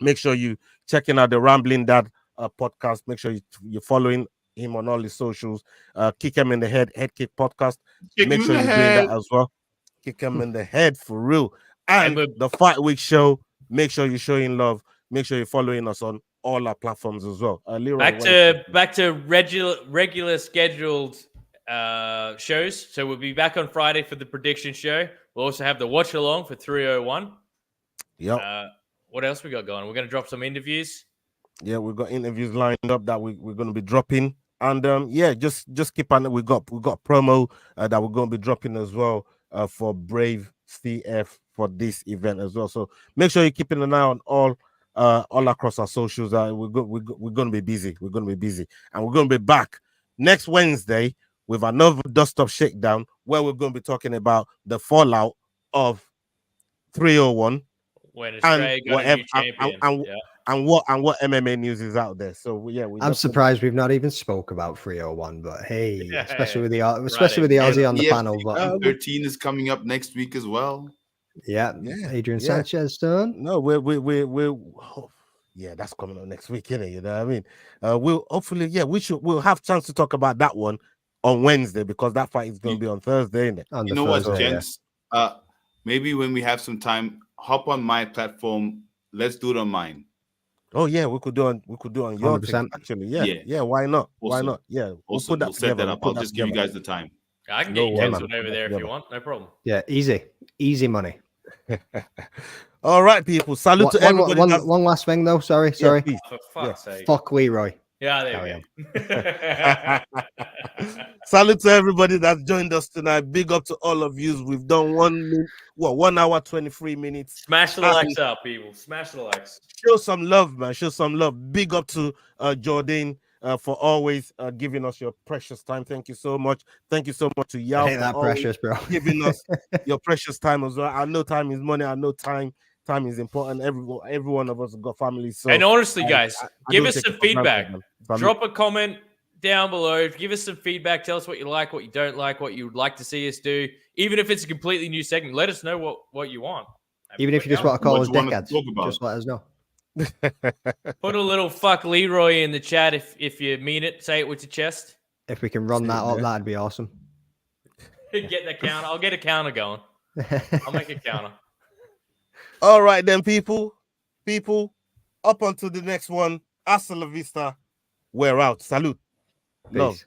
make sure you checking out the Rambling Dad podcast. Make sure you're following him on all his socials. Kick him in the head kick podcast. Make sure you're doing that as well. Kick him in the head for real. And the fight week show. Make sure you're showing love. Make sure you're following us on all our platforms as well. Leroy, back to regular scheduled shows. So we'll be back on Friday for the prediction show. We'll also have the watch along for 301. Yep. What else we got going? We're going to drop some interviews. Yeah, we've got interviews lined up that we're going to be dropping. And just keep on. We got promo that we're going to be dropping as well for Brave CF for this event as well. So make sure you're keeping an eye on all across our socials. We're going to be busy. We're going to be busy, and we're going to be back next Wednesday with another Dust Up Shakedown, where we're going to be talking about the fallout of 301 when Australia got a new champion. And what MMA news is out there. So I'm surprised we've not even spoke about 301, but hey, especially with the Aussie on the panel. But 13 is coming up next week as well. Yeah. Adrian Sanchez done. No, that's coming up next week, isn't it? You know what I mean? We'll hopefully, we'll have chance to talk about that one on Wednesday because that fight is going to be on Thursday, isn't it? You know what, gents? Maybe when we have some time, hop on my platform. Let's do it on mine. Oh yeah, we could do on your thing, actually. Yeah. Why not? Awesome. Why not? Yeah, we'll set that up. I'll just give you guys the time. I can get you cancelled over there if you want. No problem. Yeah, easy money. All right, people. Salute to everybody. One last thing though. Sorry. For fuck's sake. Fuck Leroy. Yeah, there we go. Salute to everybody that's joined us tonight. Big up to all of you. We've done 1 hour 23 minutes. Smash the likes up, people. Smash the likes. Show some love, man. Show some love. Big up to Jordan for always giving us your precious time. Thank you so much. Thank you so much to Yao. I hate that precious, bro. Giving us your precious time as well. I know time is money. I know time is important. Every one of us have got families. So, and honestly, guys, give us some feedback. Drop a comment down below. Give us some feedback. Tell us what you like, what you don't like, what you would like to see us do. Even if it's a completely new segment, let us know what you want. Even if you just want to call us dickheads, just let us know. Put a little fuck Leroy in the chat if you mean it. Say it with your chest. If we can run that up, that'd be awesome. Get the counter. I'll get a counter going. I'll make a counter. All right, then, people. Up onto the next one. Hasta la vista. We're out. Salute. Peace. Love.